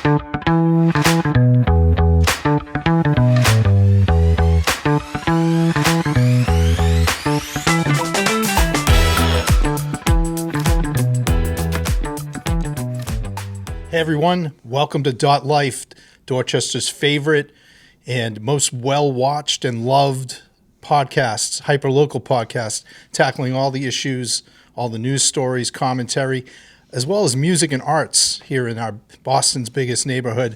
Hey everyone, welcome to Dot Life, Dorchester's favorite and most well-watched and loved podcasts, hyper-local podcasts, tackling all the issues, all the news stories, commentary, as well as music and arts here in our Boston's biggest neighborhood.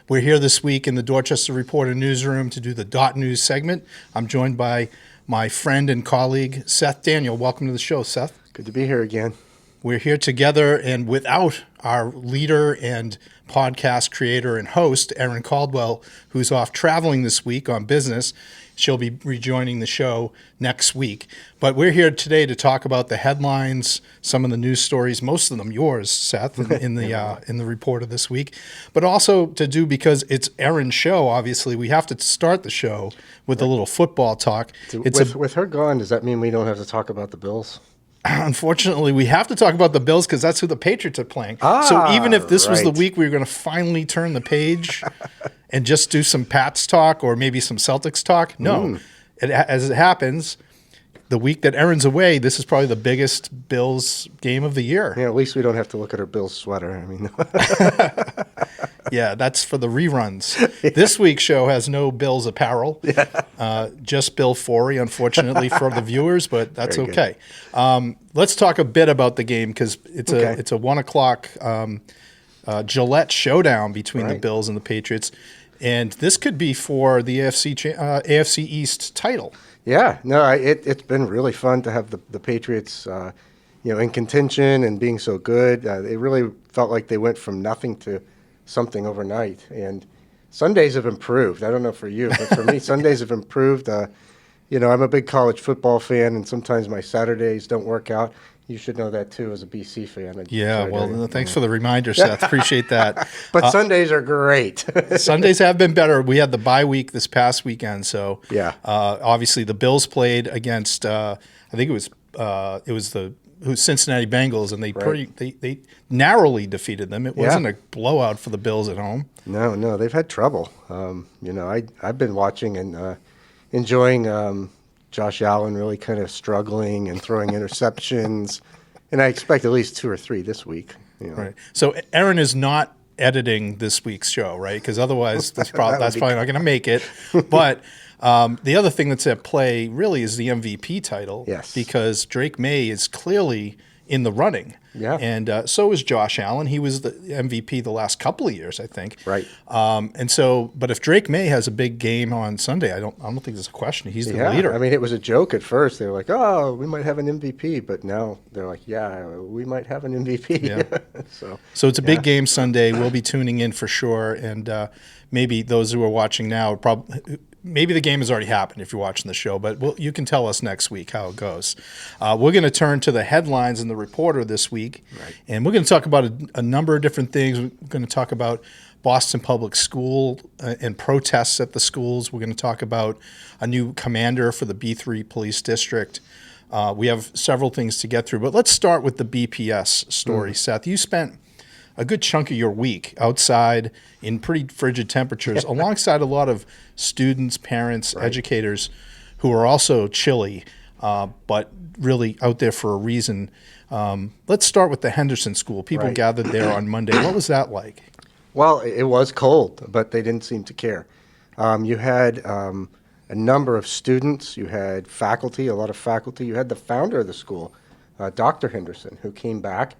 We're here this week in the Dorchester Reporter newsroom to do the Dot News segment. I'm joined by my friend and colleague, Seth Daniel. Welcome to the show, Seth. Good to be here again. We're here together and without our leader and podcast creator and host, Erin Caldwell, who's off traveling this week on business. She'll be rejoining the show next week. But we're here today to talk about the headlines, some of the news stories, most of them yours, Seth, in the Reporter this week. But also to do, because it's Erin's show, obviously, we have to start the show with a little football talk. With her gone, does that mean we don't have to talk about the Bills? Unfortunately, we have to talk about the Bills because that's who the Patriots are playing. So even if this was the week we were going to finally turn the page and just do some Pats talk or maybe some Celtics talk, no. As it happens, the week that Erin's away, this is probably the biggest Bills game of the year. Yeah, at least we don't have to look at her Bills sweater. I mean, yeah, that's for the reruns. This week's show has no Bills apparel, just Bill Forry, unfortunately, for the viewers, but that's okay. Let's talk a bit about the game because it's a 1 o'clock Gillette showdown between the Bills and the Patriots, and this could be for the AFC East title. Yeah, no, it's been really fun to have the Patriots, in contention and being so good. It really felt like they went from nothing to something overnight. And Sundays have improved. I don't know for you, but for me, Sundays have improved. I'm a big college football fan, and sometimes my Saturdays don't work out. You should know that, too, as a BC fan. Thanks for the reminder, Seth. Appreciate that. But Sundays are great. Sundays have been better. We had the bye week this past weekend, so obviously the Bills played against, I think it was the Cincinnati Bengals, and they narrowly defeated them. It wasn't a blowout for the Bills at home. No, they've had trouble. I've been watching and enjoying Josh Allen really kind of struggling and throwing interceptions, and I expect at least 2 or 3 this week. Right. So Erin is not editing this week's show, right? Because otherwise that's probably not going to make it. But the other thing that's at play really is the MVP title. Yes. Because Drake May is clearly in the running. Yeah. And so is Josh Allen. He was the MVP the last couple of years, I think. Right. But if Drake May has a big game on Sunday, I don't think there's a question. He's the leader. I mean, it was a joke at first. They were like, "Oh, we might have an MVP," but now they're like, "Yeah, we might have an MVP." Yeah. So it's a big game Sunday. We'll be tuning in for sure, and maybe those who are watching now maybe the game has already happened if you're watching the show, but you can tell us next week how it goes. We're going to turn to the headlines in the Reporter this week, and we're going to talk about a number of different things. We're going to talk about Boston Public School and protests at the schools. We're going to talk about a new commander for the B3 Police District. We have several things to get through, but let's start with the BPS story. Seth, you spent a good chunk of your week outside in pretty frigid temperatures alongside a lot of students, parents, educators who are also chilly, but really out there for a reason. Let's start with the Henderson School. People gathered there on Monday. What was that like? Well, it was cold, but they didn't seem to care. You had a number of students. You had faculty, a lot of faculty. You had the founder of the school, Dr. Henderson, who came back.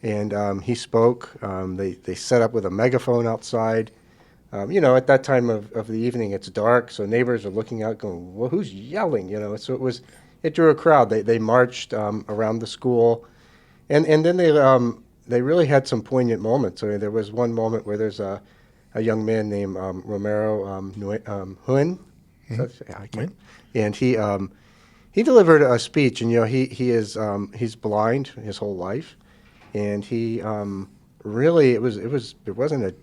And he spoke. They set up with a megaphone outside. At that time of the evening, it's dark, so neighbors are looking out going, well, who's yelling? So it drew a crowd. They marched around the school. And then they really had some poignant moments. I mean, there was one moment where there's a young man named Romero Huen. And he delivered a speech, and he's blind his whole life. And he really it wasn't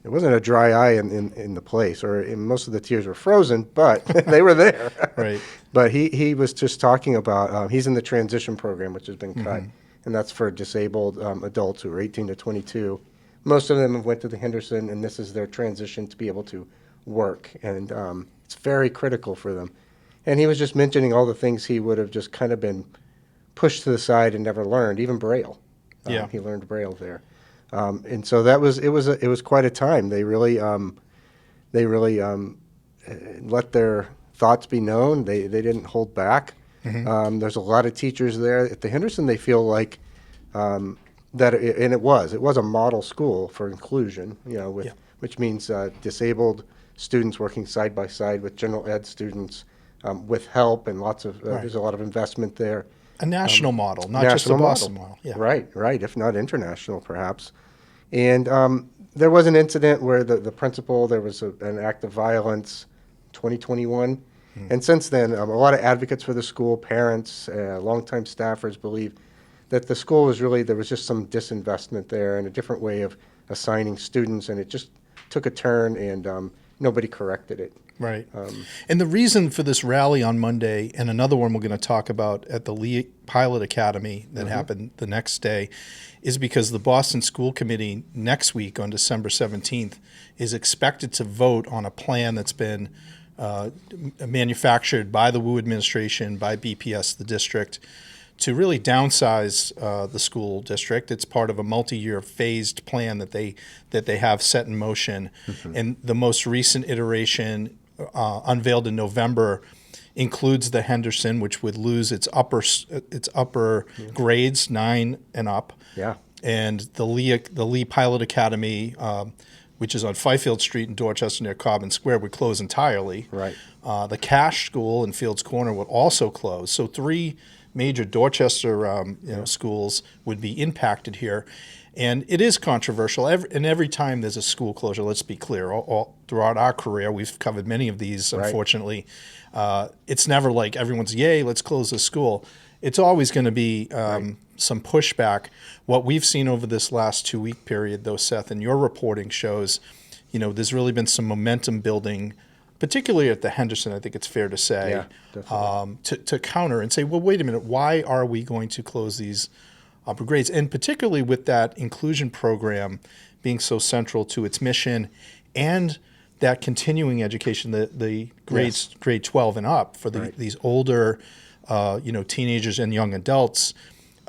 a dry eye in the place, or most of the tears were frozen, but they were there. Right. But he was just talking about he's in the transition program, which has been cut, and that's for disabled adults who are 18 to 22 most of them have went to the Henderson, and this is their transition to be able to work, and it's very critical for them. And he was just mentioning all the things he would have just kind of been pushed to the side and never learned, even Braille. Yeah. He learned Braille there, and so that was it was quite a time. They really let their thoughts be known. They didn't hold back. There's a lot of teachers there at the Henderson. They feel like that, and it was a model school for inclusion. Which means disabled students working side by side with general ed students with help, and lots of there's a lot of investment there. A national model, not just a Boston model. Yeah. Right, if not international, perhaps. And there was an incident where the principal, there was an act of violence, 2021. And since then, a lot of advocates for the school, parents, longtime staffers believe that the school was really, there was just some disinvestment there and a different way of assigning students, and it just took a turn, and nobody corrected it. Right. And the reason for this rally on Monday, and another one we're going to talk about at the Lee Pilot Academy that happened the next day, is because the Boston School Committee next week on December 17th is expected to vote on a plan that's been manufactured by the Wu administration, by BPS, the district, to really downsize the school district. It's part of a multi-year phased plan that they have set in motion. And the most recent iteration, unveiled in November, includes the Henderson, which would lose its upper grades, 9 and up. Yeah. And the Lee Pilot Academy, which is on Fifield Street in Dorchester near Cobbin Square, would close entirely. Right. The Cash School in Fields Corner would also close. So 3 major Dorchester schools would be impacted here. And it is controversial. Every time there's a school closure, let's be clear, all throughout our career, we've covered many of these, unfortunately. It's never like everyone's, yay, let's close the school. It's always going to be some pushback. What we've seen over this last 2-week period, though, Seth, and your reporting shows, there's really been some momentum building, particularly at the Henderson, I think it's fair to say, to counter and say, well, wait a minute, why are we going to close these upper grades? And particularly with that inclusion program being so central to its mission, and that continuing education, the grades, grade 12 and up, for these older teenagers and young adults,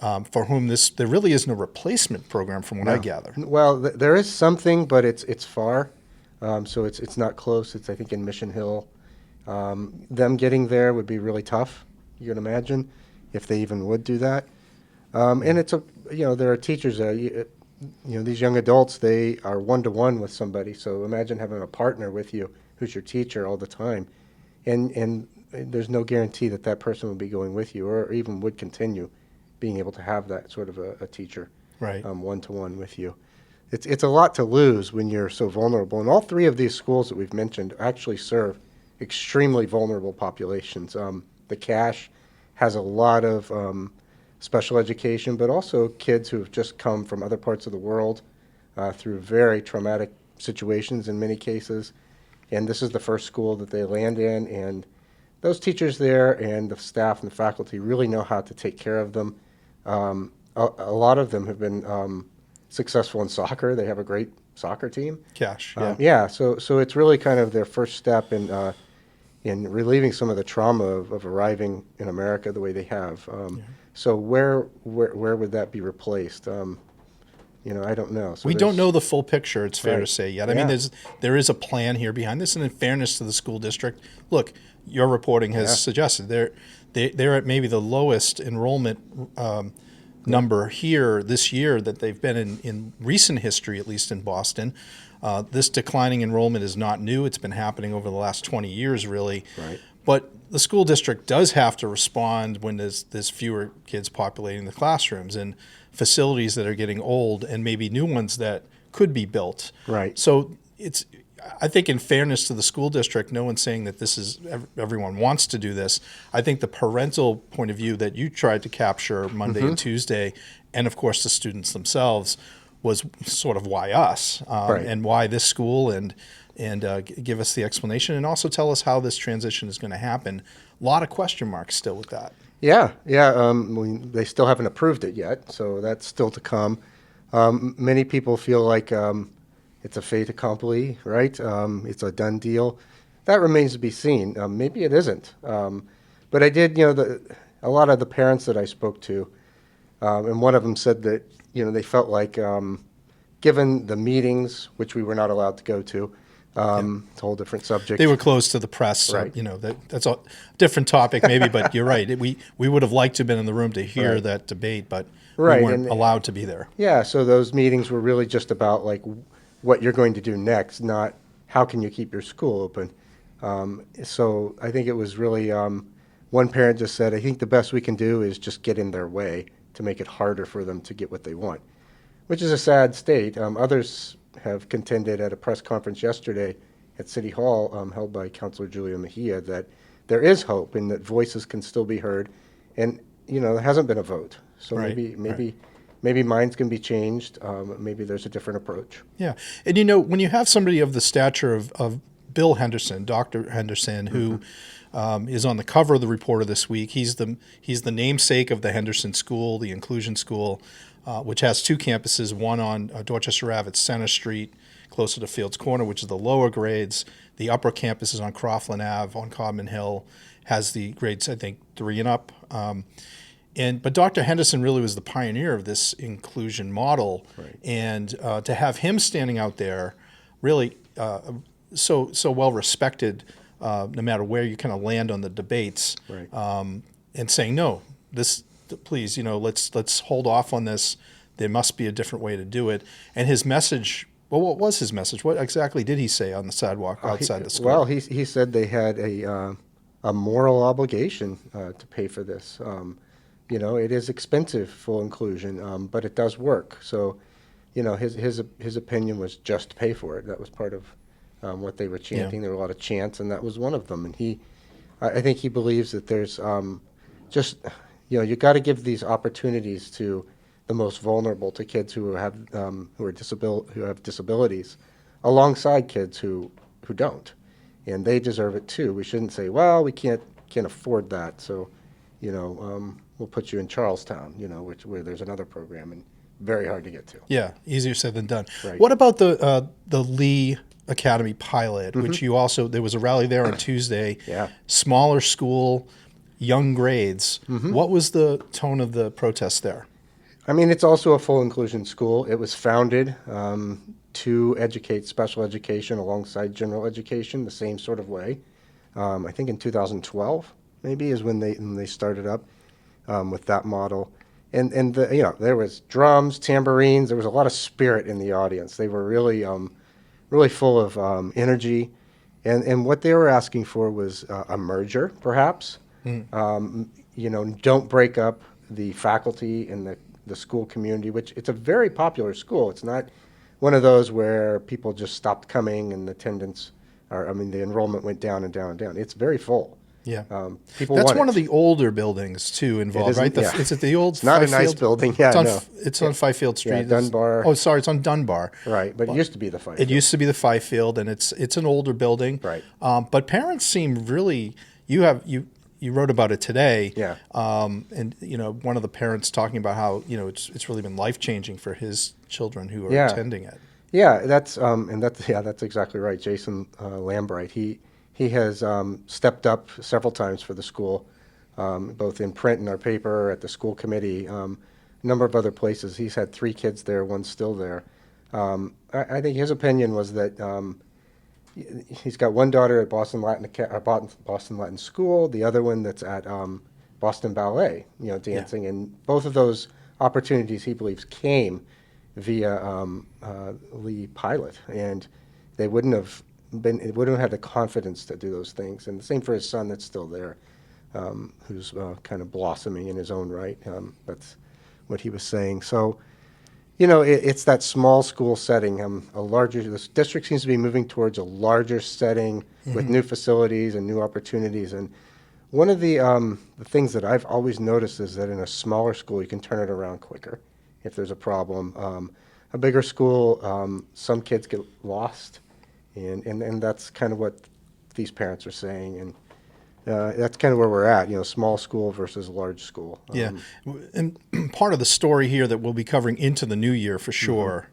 for whom there really isn't a replacement program, from what I gather. Well, there is something, but it's far, so it's not close. It's, I think, in Mission Hill. Them getting there would be really tough, you can imagine, if they even would do that. And it's there are teachers there. These young adults, they are one-to-one with somebody. So imagine having a partner with you who's your teacher all the time, and there's no guarantee that person would be going with you, or even would continue being able to have that sort of a teacher, one-to-one with you. It's a lot to lose when you're so vulnerable. And all 3 of these schools that we've mentioned actually serve extremely vulnerable populations. The Cash has a lot of special education, but also kids who have just come from other parts of the world through very traumatic situations in many cases. And this is the first school that they land in, and those teachers there and the staff and the faculty really know how to take care of them. A lot of them have been successful in soccer. They have a great soccer team. Cash, So it's really kind of their first step in relieving some of the trauma of arriving in America the way they have. So where would that be replaced? I don't know. So we don't know the full picture, it's fair to say, yet. I mean, there is a plan here behind this, and in fairness to the school district, look, your reporting has suggested they're at maybe the lowest enrollment number here this year that they've been in recent history, at least in Boston. This declining enrollment is not new. It's been happening over the last 20 years, really. Right. But the school district does have to respond when there's fewer kids populating the classrooms, and facilities that are getting old, and maybe new ones that could be built. Right. So I think, in fairness to the school district, no one's saying that this is everyone wants to do this. I think the parental point of view that you tried to capture Monday and Tuesday, and of course the students themselves, was sort of why us, and why this school, and give us the explanation, and also tell us how this transition is going to happen. A lot of question marks still with that. Yeah. They still haven't approved it yet, so that's still to come. Many people feel like it's a fait accompli, right? It's a done deal. That remains to be seen. Maybe it isn't. But I did, a lot of the parents that I spoke to, and one of them said that, they felt like, given the meetings, which we were not allowed to go to, it's a whole different subject. They were closed to the press, so Right. that's a different topic, maybe. But you're right. We would have liked to have been in the room to hear Right. that debate, but Right, we weren't and allowed to be there. Yeah, so those meetings were really just about like what you're going to do next, not how can you keep your school open. So I think it was really one parent just said, I think the best we can do is just get in their way to make it harder for them to get what they want, which is a sad state. Others have contended at a press conference yesterday at City Hall, held by Councilor Julia Mejia, that there is hope and that voices can still be heard. And, there hasn't been a vote. So Right, maybe minds can be changed. Maybe there's a different approach. Yeah, and when you have somebody of the stature of Bill Henderson, Dr. Henderson, who is on the cover of the Reporter this week, he's the namesake of the Henderson School, the Inclusion School, which has two campuses, one on Dorchester Ave at Center Street, closer to Fields Corner, which is the lower grades. The upper campus is on Croftland Ave on Codman Hill, has the grades, I think, 3 and up. But Dr. Henderson really was the pioneer of this inclusion model, Right. and to have him standing out there, really so well respected, no matter where you kind of land on the debates, Right. And saying no, please, let's hold off on this. There must be a different way to do it. And his message. Well, what was his message? What exactly did he say on the sidewalk outside the school? Well, he said they had a moral obligation to pay for this. It is expensive, full inclusion, but it does work. So, his opinion was just pay for it. That was part of what they were chanting. Yeah. There were a lot of chants, and that was one of them. And I think he believes that there's you got to give these opportunities to the most vulnerable, to kids who have disabilities, alongside kids who don't, and they deserve it too. We shouldn't say, well, we can't afford that, so we'll put you in Charlestown, where there's another program and very hard to get to. Yeah, easier said than done. Right. What about the Lee Academy pilot, which you also, there was a rally there on Tuesday. Yeah. Smaller school, young grades. What was the tone of the protest there? I mean, it's also a full inclusion school. It was founded to educate special education alongside general education the same sort of way. I think in 2012 maybe is when they started up with that model. And there was drums, tambourines. There was a lot of spirit in the audience. They were really really full of energy. And what they were asking for was a merger, perhaps. Don't break up the faculty and the school community, which it's a very popular school. It's not one of those where people just stopped coming and the enrollment went down and down and down. It's very full. Yeah. People That's want one it. of the older buildings, too, involved, isn't- right? yeah. Is it the old It's not a nice Fifield? building. Yeah, no. It's on Fifield Street. Yeah, Dunbar. Oh, sorry, it's on Dunbar. Right, but it used to be the fight. It used to be the Fifield, and it's an older building. Right. But parents seem really. You wrote about it today. Yeah. And one of the parents talking about how it's really been life changing for his children who are Yeah. attending it. Yeah, that's exactly right. Jason Lambright, he has stepped up several times for the school, both in print in our paper, at the school committee, a number of other places. He's had 3 kids there, one's still there. I think his opinion was that he's got one daughter at Boston Latin School, the other one that's at Boston Ballet, dancing, and both of those opportunities he believes came via Lee Pilot, and they wouldn't have had the confidence to do those things. And the same for his son that's still there, who's kind of blossoming in his own right. That's what he was saying. So, it's that small school setting. This district seems to be moving towards a larger setting with new facilities and new opportunities. And one of the things that I've always noticed is that in a smaller school, you can turn it around quicker if there's a problem. A bigger school, some kids get lost, and that's kind of what these parents are saying. And That's kind of where we're at, small school versus large school. Yeah. And part of the story here that we'll be covering into the new year for sure,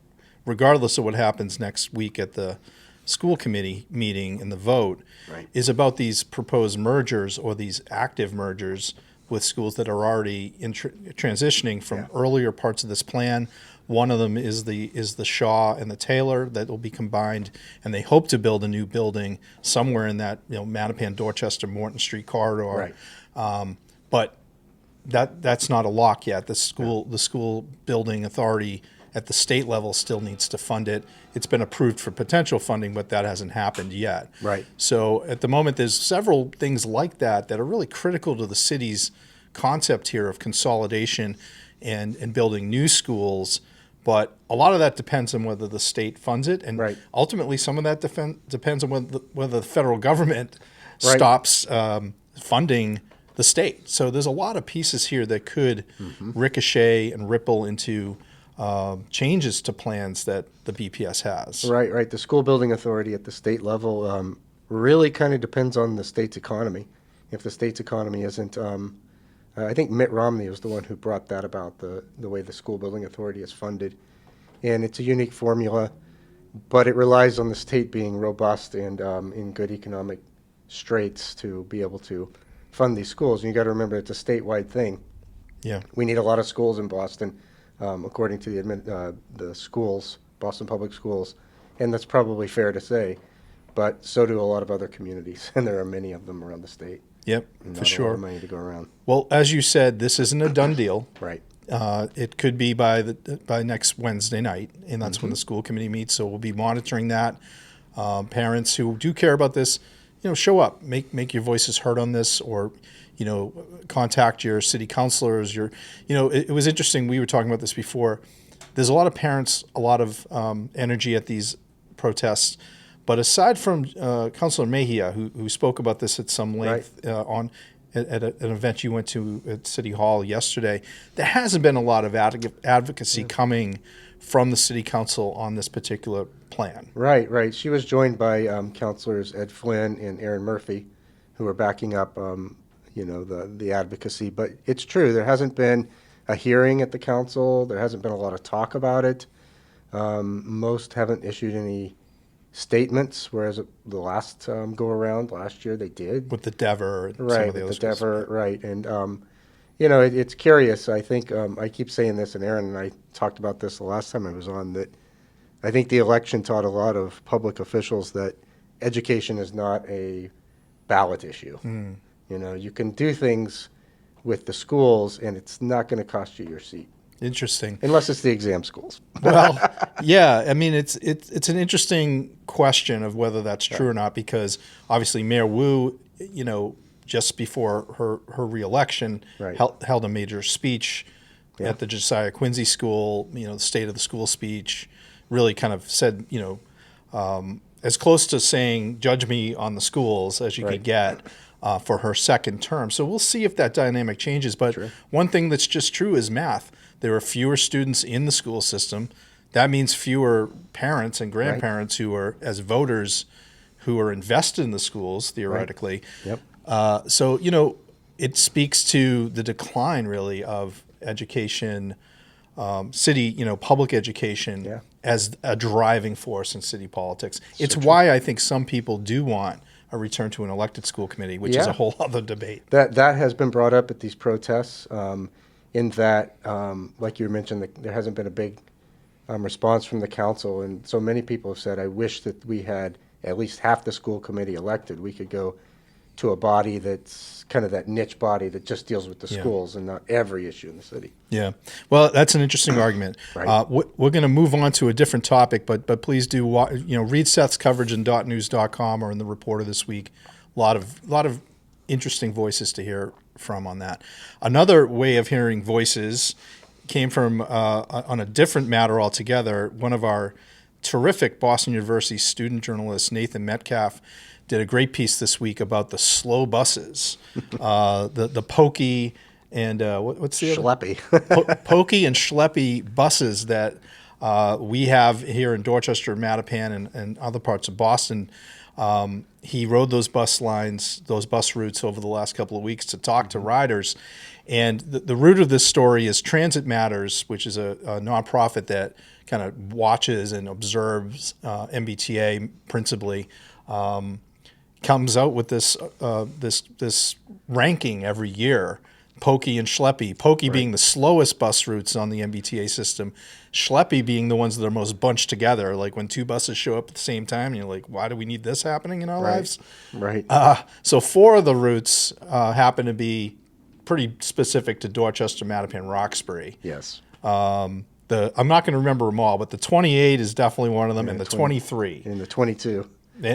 regardless of what happens next week at the school committee meeting and the vote, Right. is about these proposed mergers or these active mergers with schools that are already transitioning from earlier parts of this plan. One of them is the Shaw and the Taylor that will be combined, and they hope to build a new building somewhere in that Mattapan, Dorchester, Morton Street corridor. Right. But that's not a lock yet. The school building authority at the state level still needs to fund it. It's been approved for potential funding, but that hasn't happened yet. Right. So at the moment, there's several things like that are really critical to the city's concept here of consolidation and building new schools. But a lot of that depends on whether the state funds it, and Right. ultimately some of that depends on whether the federal government Right. stops funding the state. So there's a lot of pieces here that could ricochet and ripple into changes to plans that the BPS has. Right, right. The school building authority at the state level really kind of depends on the state's economy. If the state's economy isn't, I think Mitt Romney was the one who brought that about, the way the school building authority is funded. And it's a unique formula, but it relies on the state being robust and in good economic straits to be able to fund these schools. And you got to remember, it's a statewide thing. Yeah. We need a lot of schools in Boston, according to the schools, Boston Public Schools, and that's probably fair to say. But so do a lot of other communities, and there are many of them around the state. Yep, Not for a lot sure. of money to go around. Well, as you said, this isn't a done deal. Right. It could be by next Wednesday night, and that's when the school committee meets. So we'll be monitoring that. Parents who do care about this, show up, make your voices heard on this, or contact your city councilors. It was interesting. We were talking about this before. There's a lot of parents, a lot of energy at these protests. But aside from Councilor Mejia, who spoke about this at some length at an event you went to at City Hall yesterday, there hasn't been a lot of advocacy coming from the City Council on this particular plan. Right, right. She was joined by councilors Ed Flynn and Aaron Murphy, who are backing up, the advocacy. But it's true, there hasn't been a hearing at the council. There hasn't been a lot of talk about it. Most haven't issued any statements, whereas the last go around last year they did. With the Dever and some Right, of the with other the schools. Dever, right. And, it's curious. I think I keep saying this, and Aaron and I talked about this the last time I was on, that I think the election taught a lot of public officials that education is not a ballot issue. You can do things with the schools, and it's not going to cost you your seat. Interesting. Unless it's the exam schools. Well, yeah. I mean, it's an interesting question of whether that's true or not, because obviously Mayor Wu, just before her reelection, Right. held a major speech at the Josiah Quincy School. The state of the school speech, really kind of said, as close to saying "judge me on the schools" as you could get. For her second term. So we'll see if that dynamic changes. But one thing that's just true is math. There are fewer students in the school system. That means fewer parents and grandparents who are, as voters, who are invested in the schools, theoretically. Right. Yep. So, it speaks to the decline, really, of education, city, public education as a driving force in city politics. It's why I think some people do want a return to an elected school committee, which is a whole other debate. That has been brought up at these protests, in that, like you mentioned, there hasn't been a big response from the council, and so many people have said, I wish that we had at least half the school committee elected. We could go to a body that's kind of that niche body that just deals with the schools and not every issue in the city. Yeah. Well, that's an interesting argument. Right. We're going to move on to a different topic, but please do read Seth's coverage in .news.com or in the Reporter this week. A lot of interesting voices to hear from on that. Another way of hearing voices came from on a different matter altogether. One of our terrific Boston University student journalists, Nathan Metcalf, did a great piece this week about the slow buses, the pokey and what's the Schleppy. pokey and schleppy buses that we have here in Dorchester, Mattapan, and other parts of Boston. He rode those bus lines, those bus routes over the last couple of weeks to talk to riders. And the root of this story is Transit Matters, which is a nonprofit that kind of watches and observes MBTA principally, comes out with this ranking every year. Pokey and Schleppy. Pokey being the slowest bus routes on the MBTA system, Schleppy being the ones that are most bunched together. Like when two buses show up at the same time, and you're like, why do we need this happening in our lives? Right. So 4 of the routes happen to be pretty specific to Dorchester, Mattapan, Roxbury. Yes. I'm not going to remember them all, but the 28 is definitely one of them, and the 23. And the 22.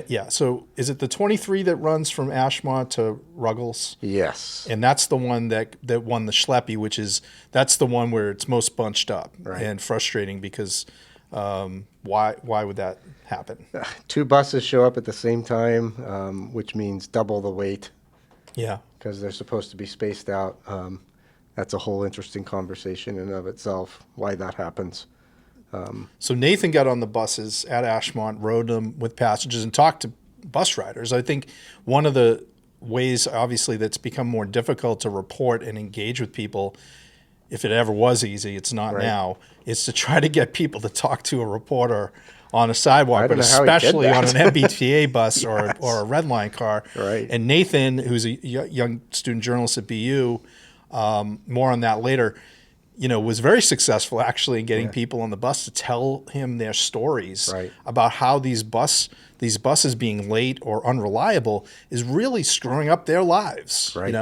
Yeah. So is it the 23 that runs from Ashmont to Ruggles? Yes. And that's the one that won the Schleppy, that's the one where it's most bunched up and frustrating because why would that happen? 2 buses show up at the same time, which means double the weight. Yeah. Because they're supposed to be spaced out. That's a whole interesting conversation in and of itself, why that happens. So Nathan got on the buses at Ashmont, rode them with passengers, and talked to bus riders. I think one of the ways, obviously, that's become more difficult to report and engage with people, if it ever was easy, it's not now, is to try to get people to talk to a reporter on a sidewalk, but especially on an MBTA bus or a red line car. Right. And Nathan, who's a young student journalist at BU, more on that later, was very successful actually in getting people on the bus to tell him their stories about how these buses being late or unreliable is really screwing up their lives. Right.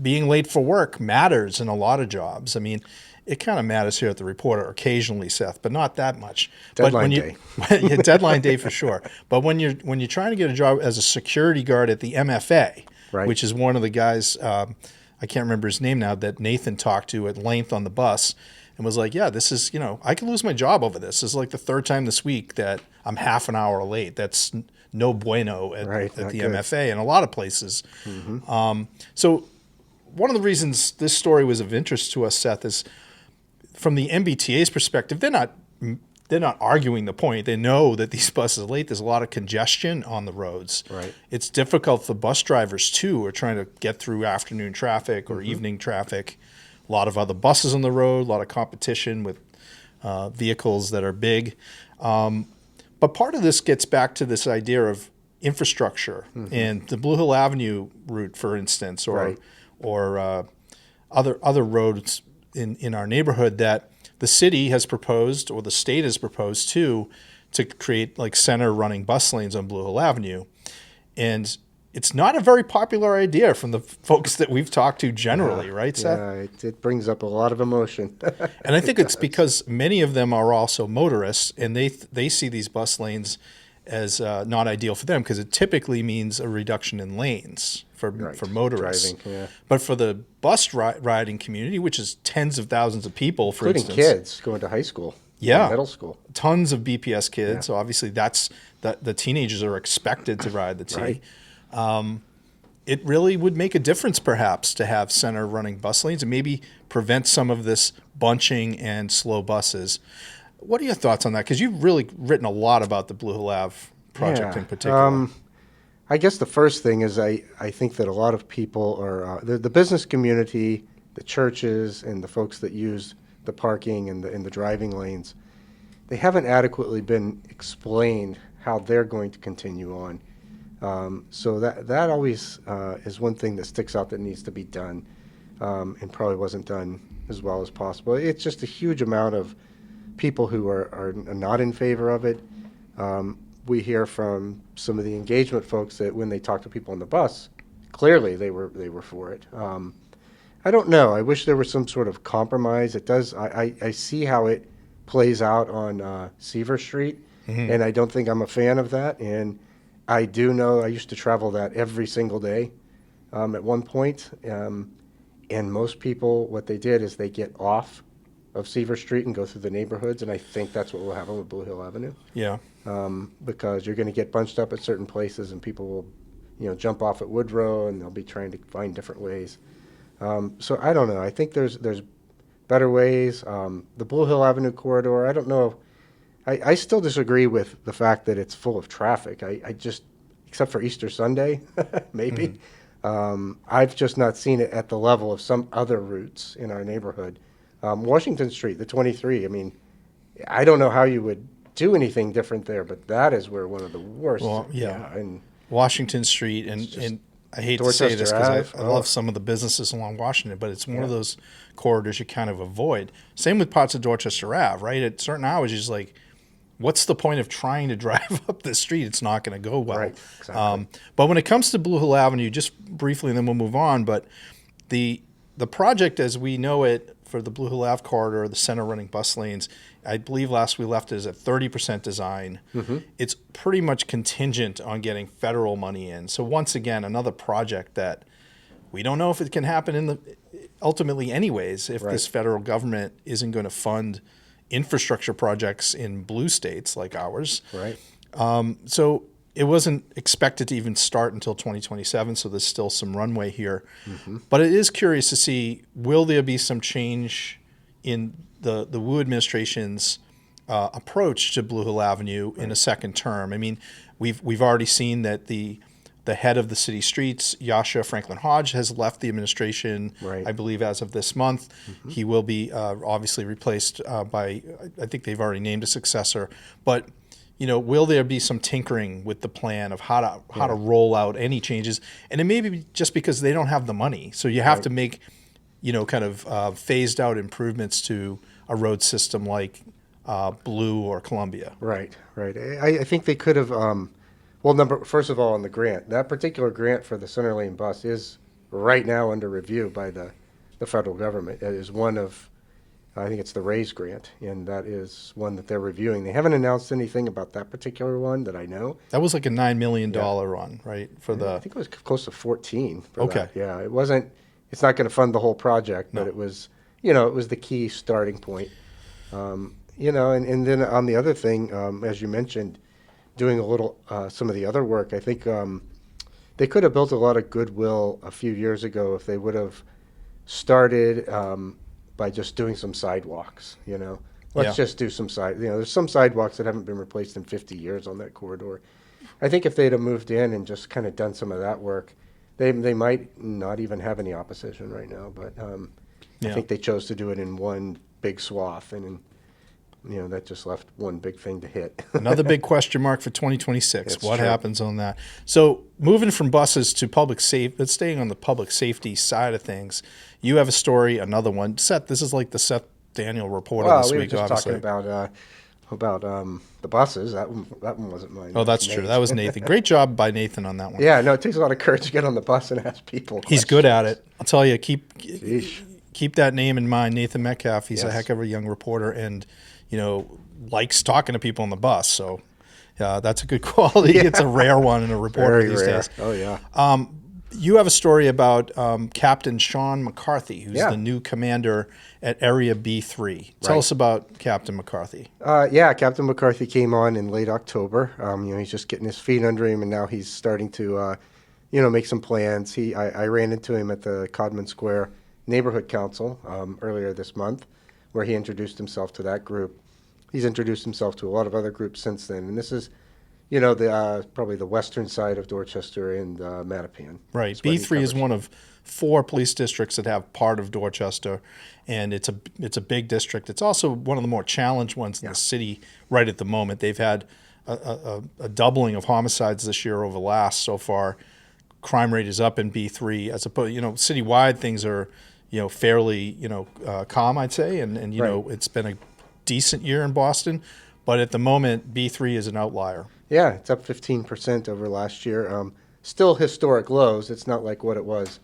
Being late for work matters in a lot of jobs. I mean, it kind of matters here at the Reporter occasionally, Seth, but not that much. Deadline day. Yeah, deadline day for sure. But when you're trying to get a job as a security guard at the MFA, which is one of the guys, I can't remember his name now, that Nathan talked to at length on the bus and was like, yeah, this is, I could lose my job over this. This is like the 3rd time this week that I'm half an hour late. That's no bueno at the MFA and a lot of places. So one of the reasons this story was of interest to us, Seth, is from the MBTA's perspective, they're not arguing the point. They know that these buses are late. There's a lot of congestion on the roads. Right. It's difficult for bus drivers, too, who are trying to get through afternoon traffic or evening traffic. A lot of other buses on the road, a lot of competition with vehicles that are big. But part of this gets back to this idea of infrastructure and the Blue Hill Avenue route, for instance, or other roads in our neighborhood that the city has proposed, or the state has proposed too, to create like center running bus lanes on Blue Hill Avenue. And it's not a very popular idea from the folks that we've talked to generally, right, Seth? Yeah, it brings up a lot of emotion. And I think it's because many of them are also motorists, and they see these bus lanes as not ideal for them because it typically means a reduction in lanes for motorists. Driving, But for the bus riding community, which is tens of thousands of people, for including instance, kids going to high school, middle school, tons of BPS kids. So obviously, the teenagers are expected to ride the T. It really would make a difference, perhaps, to have center running bus lanes and maybe prevent some of this bunching and slow buses. What are your thoughts on that? Because you've really written a lot about the Blue Hill Ave project in particular. I guess the first thing is I think that a lot of people are the business community, the churches, and the folks that use the parking and the driving lanes, they haven't adequately been explained how they're going to continue on. So that always is one thing that sticks out that needs to be done, and probably wasn't done as well as possible. It's just a huge amount of people who are not in favor of it. We hear from some of the engagement folks that when they talk to people on the bus, clearly they were for it. I don't know. I wish there was some sort of compromise. It does. I see how it plays out on Seaver Street, and I don't think I'm a fan of that. And I do know I used to travel that every single day at one point. And most people, what they did is they get off of Seaver Street and go through the neighborhoods, and I think that's what will happen with Blue Hill Avenue. Yeah. Because you're going to get bunched up at certain places, and people will, jump off at Woodrow, and they'll be trying to find different ways. So I don't know. I think there's better ways. The Blue Hill Avenue corridor, I don't know. I still disagree with the fact that it's full of traffic. I just, except for Easter Sunday, maybe. I've just not seen it at the level of some other routes in our neighborhood. Washington Street, the 23, I mean, I don't know how you would do anything different there, but that is where one of the worst. Well, yeah. And Washington Street, and I hate to say this Dorchester because I Ave, love some of the businesses along Washington, but it's one of those corridors you kind of avoid. Same with parts of Dorchester Ave, right? At certain hours, you're just like, what's the point of trying to drive up the street? It's not going to go well. Right, exactly. But when it comes to Blue Hill Avenue, just briefly, and then we'll move on, but the project as we know it for the Blue Hill Ave corridor, the center running bus lanes, I believe last we left it is at 30% design. It's pretty much contingent on getting federal money in. So once again, another project that we don't know if it can happen ultimately anyways, if this federal government isn't going to fund infrastructure projects in blue states like ours. Right. So it wasn't expected to even start until 2027, so there's still some runway here. But it is curious to see, will there be some change in the Wu administration's approach to Blue Hill Avenue in a second term? I mean, we've already seen that the head of the city streets, Yasha Franklin Hodge, has left the administration, I believe, as of this month. He will be obviously replaced by, I think they've already named a successor. But, will there be some tinkering with the plan of how to roll out any changes? And it may be just because they don't have the money. So you have to make, kind of phased out improvements to a road system like Blue or Columbia. Right. I think they could have, first of all, on the grant, that particular grant for the center lane bus is right now under review by the federal government. It is one of, I think it's the RAISE grant, and that is one that they're reviewing. They haven't announced anything about that particular one that I know. That was like a $9 million one, right? I think it was close to 14 for Okay. that. Yeah, it's not going to fund the whole project, but it was, it was the key starting point. And then on the other thing, as you mentioned, doing a little, some of the other work, I think they could have built a lot of goodwill a few years ago if they would have started by just doing some sidewalks, Let's just do some there's some sidewalks that haven't been replaced in 50 years on that corridor. I think if they'd have moved in and just kind of done some of that work, they might not even have any opposition right now, but I think they chose to do it in one big swath, and that just left one big thing to hit. Another big question mark for 2026. It's what true. happens on that? So moving from buses to public safety, let's staying on the public safety side of things. You have a story, another one. Seth, this is like the Seth Daniel reporter this we were week, just obviously. talking about the buses. That one wasn't mine. Oh, that's true. That was Nathan. Great job by Nathan on that one. Yeah, no, it takes a lot of courage to get on the bus and ask people. He's good at it. I'll tell you, Sheesh. keep that name in mind, Nathan Metcalf. He's a Yes. heck of a young reporter and, likes talking to people on the bus. So that's a good quality. Yeah. It's a rare one in a reporter Very these rare. days. Oh, yeah. You have a story about Captain Sean McCarthy, who's Yeah. the new commander at Area B3. Tell Right. us about Captain McCarthy. Captain McCarthy came on in late October. He's just getting his feet under him, and now he's starting to, make some plans. I ran into him at the Codman Square Neighborhood Council earlier this month, where he introduced himself to that group. He's introduced himself to a lot of other groups since then, and this is, probably the western side of Dorchester and Mattapan. Right. That's what he B3 is covers. one of 4 police districts that have part of Dorchester, and it's a big district. It's also one of the more challenged ones in the city right at the moment. They've had a doubling of homicides this year over last so far. Crime rate is up in B3 as opposed, citywide things are, fairly, calm, I'd say, and it's been a decent year in Boston, but at the moment B3 is an outlier. Yeah, it's up 15% over last year. Still historic lows. It's not like what it was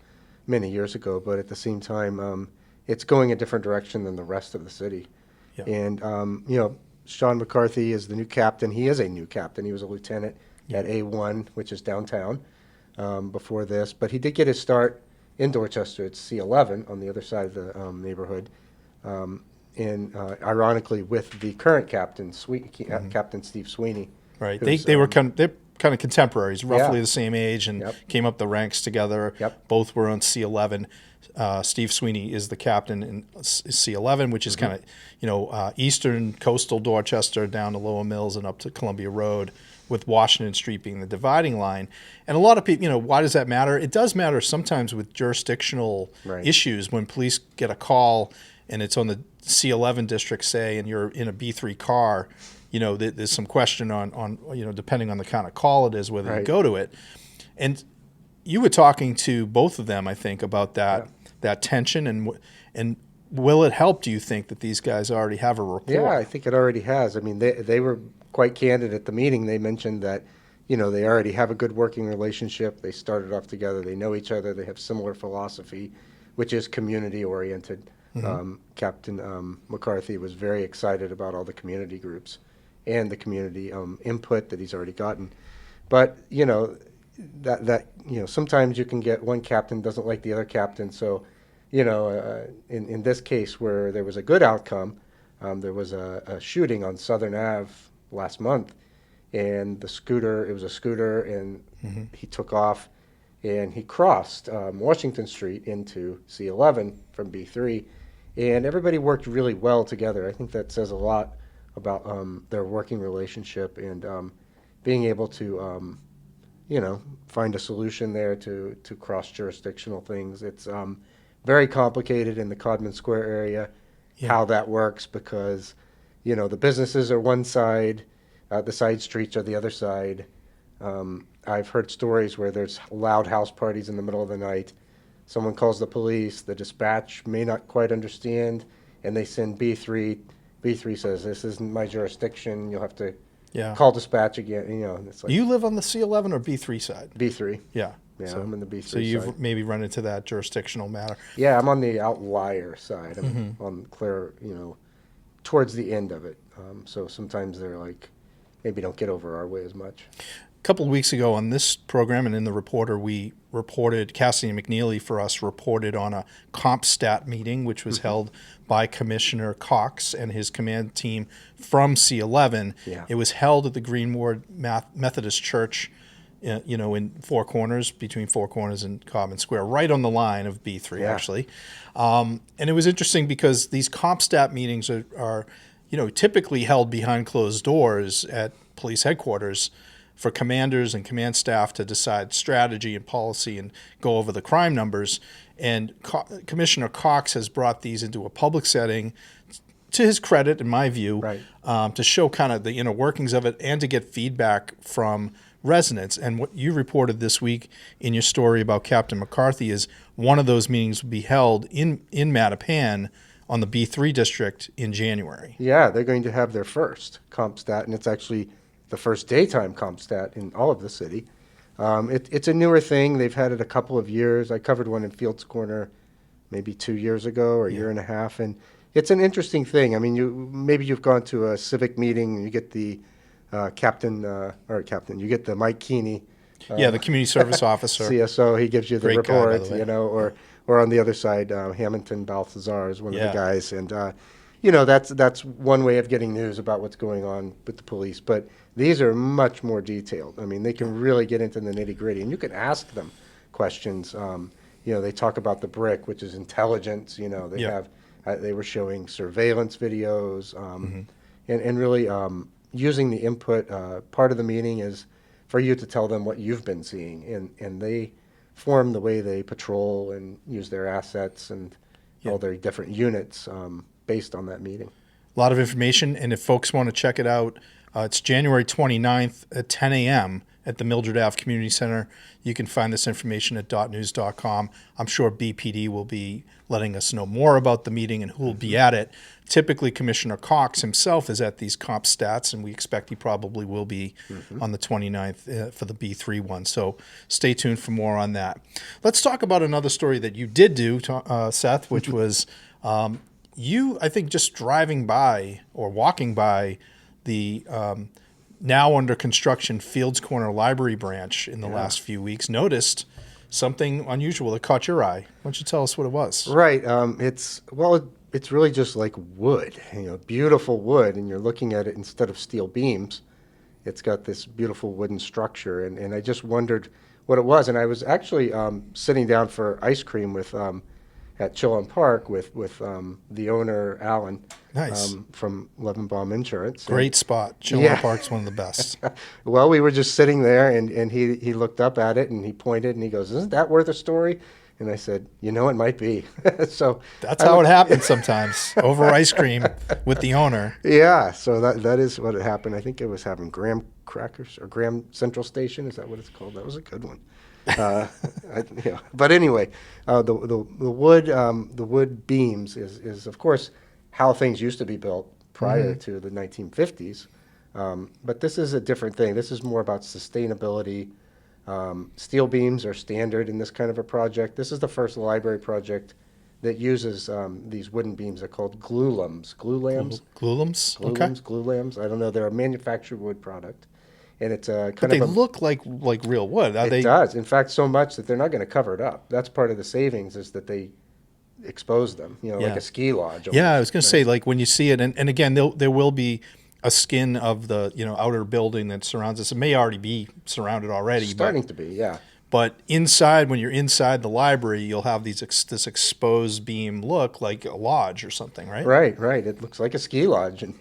many years ago, but at the same time, it's going a different direction than the rest of the city. Yeah. And, Sean McCarthy is the new captain. He is a new captain. He was a lieutenant at A1, which is downtown, before this. But he did get his start in Dorchester at C11 on the other side of the neighborhood. And ironically, with the current captain, Captain Steve Sweeney. Right. who's, They're kind of contemporaries, roughly Yeah. the same age, and Yep. came up the ranks together. Yep. Both were on C11. Steve Sweeney is the captain in C11, which is kind of, eastern coastal Dorchester down to Lower Mills and up to Columbia Road, with Washington Street being the dividing line. And a lot of people, why does that matter? It does matter sometimes with jurisdictional Right. issues when police get a call and it's on the C11 district, say, and you're in a B3 car. There's some question on depending on the kind of call it is, whether you Right. go to it. And you were talking to both of them, I think, about that tension, and will it help? Do you think that these guys already have a rapport? Yeah, I think it already has. I mean, they were quite candid at the meeting. They mentioned that, they already have a good working relationship. They started off together. They know each other. They have similar philosophy, which is community oriented. Captain McCarthy was very excited about all the community groups and the community input that he's already gotten. But, sometimes you can get one captain doesn't like the other captain. So, in this case where there was a good outcome, there was a shooting on Southern Ave last month, and it was a scooter, and he took off, and he crossed Washington Street into C11 from B3, and everybody worked really well together. I think that says a lot about their working relationship and being able to find a solution there to cross-jurisdictional things. It's very complicated in the Codman Square area, how that works, because, the businesses are one side, the side streets are the other side. I've heard stories where there's loud house parties in the middle of the night. Someone calls the police, the dispatch may not quite understand, and they send B3. B3 says, this isn't my jurisdiction, you'll have to call dispatch again. It's like You live on the C11 or B3 side? B3. Yeah. Yeah, So, I'm in the B3 so you've side. maybe run into that jurisdictional matter. Yeah, I'm on the outlier side. I'm on Claire, towards the end of it. So sometimes they're like, maybe don't get over our way as much. A couple of weeks ago on this program and in the Reporter, we reported, Cassidy McNeely for us reported on a CompStat meeting, which was held by Commissioner Cox and his command team from C11. Yeah. It was held at the Greenwood Methodist Church, in Four Corners, between Four Corners and Codman Square, right on the line of B3, actually. And it was interesting because these CompStat meetings are typically held behind closed doors at police headquarters for commanders and command staff to decide strategy and policy and go over the crime numbers. And Commissioner Cox has brought these into a public setting, to his credit, in my view, to show kind of the inner workings of it and to get feedback from residents. And what you reported this week in your story about Captain McCarthy is one of those meetings will be held in Mattapan on the B3 district in January. Yeah, they're going to have their first CompStat, and it's actually the first daytime CompStat in all of the city. It's a newer thing. They've had it a couple of years. I covered one in Fields Corner maybe 2 years ago or a year and a half, and it's an interesting thing. I mean, you've gone to a civic meeting and you get the you get the Mike Keeney. The community service officer. CSO, he gives you the Great guy, by report, the way. or on the other side, Hamilton Balthazar is one of the Yeah. guys. And, that's one way of getting news about what's going on with the police. But these are much more detailed. I mean, they can really get into the nitty gritty, and you can ask them questions. They talk about the brick, which is intelligence. They were showing surveillance videos, and really using the input. Part of the meeting is for you to tell them what you've been seeing, and they form the way they patrol and use their assets and all their different units based on that meeting. A lot of information, and if folks want to check it out, it's January 29th at 10 a.m. at the Mildred Ave Community Center. You can find this information at .news.com. I'm sure BPD will be letting us know more about the meeting and who will be at it. Typically, Commissioner Cox himself is at these CompStats, and we expect he probably will be on the 29th for the B3 one. So stay tuned for more on that. Let's talk about another story that you did do, Seth, which was you, I think, just driving by or walking by the now under construction Fields Corner Library branch in the last few weeks, noticed something unusual that caught your eye. Why don't you tell us what it was? Right. It's really just like wood, beautiful wood, and you're looking at it instead of steel beams. it's got this beautiful wooden structure, and I just wondered what it was. And I was actually sitting down for ice cream with at Chillon Park with the owner, Alan, Nice. from Levenbaum Insurance. Great spot. Chillon Yeah. Park's one of the best. Well, we were just sitting there, and he looked up at it, and he pointed, and he goes, "Isn't that worth a story?" And I said, "You know, it might be." So That's how it happens sometimes, over ice cream with the owner. yeah, so that is what happened. I think it was having Graham Crackers or Graham Central Station. Is that what it's called? That was a good one. But anyway, the wood beams is of course how things used to be built prior to the 1950s. But this is a different thing. This is more about sustainability. Steel beams are standard in this kind of a project. This is the first library project that uses these wooden beams. They're called glulams. Glulams? Glulams? Okay. Glulams, glulams. I don't know. They're a manufactured wood product. And it's a But kind they of a... look like real wood. Are It they? does. In fact, so much that they're not going to cover it up. That's part of the savings is that they expose them, like Yeah. a ski lodge. Yeah, I almost. was going to say, like when you see it, and again, there will be a skin of the outer building that surrounds us. It may already be surrounded already, Starting to be, yeah. but inside, when you're inside the library, you'll have this exposed beam look like a lodge or something, right? Right. It looks like a ski lodge, and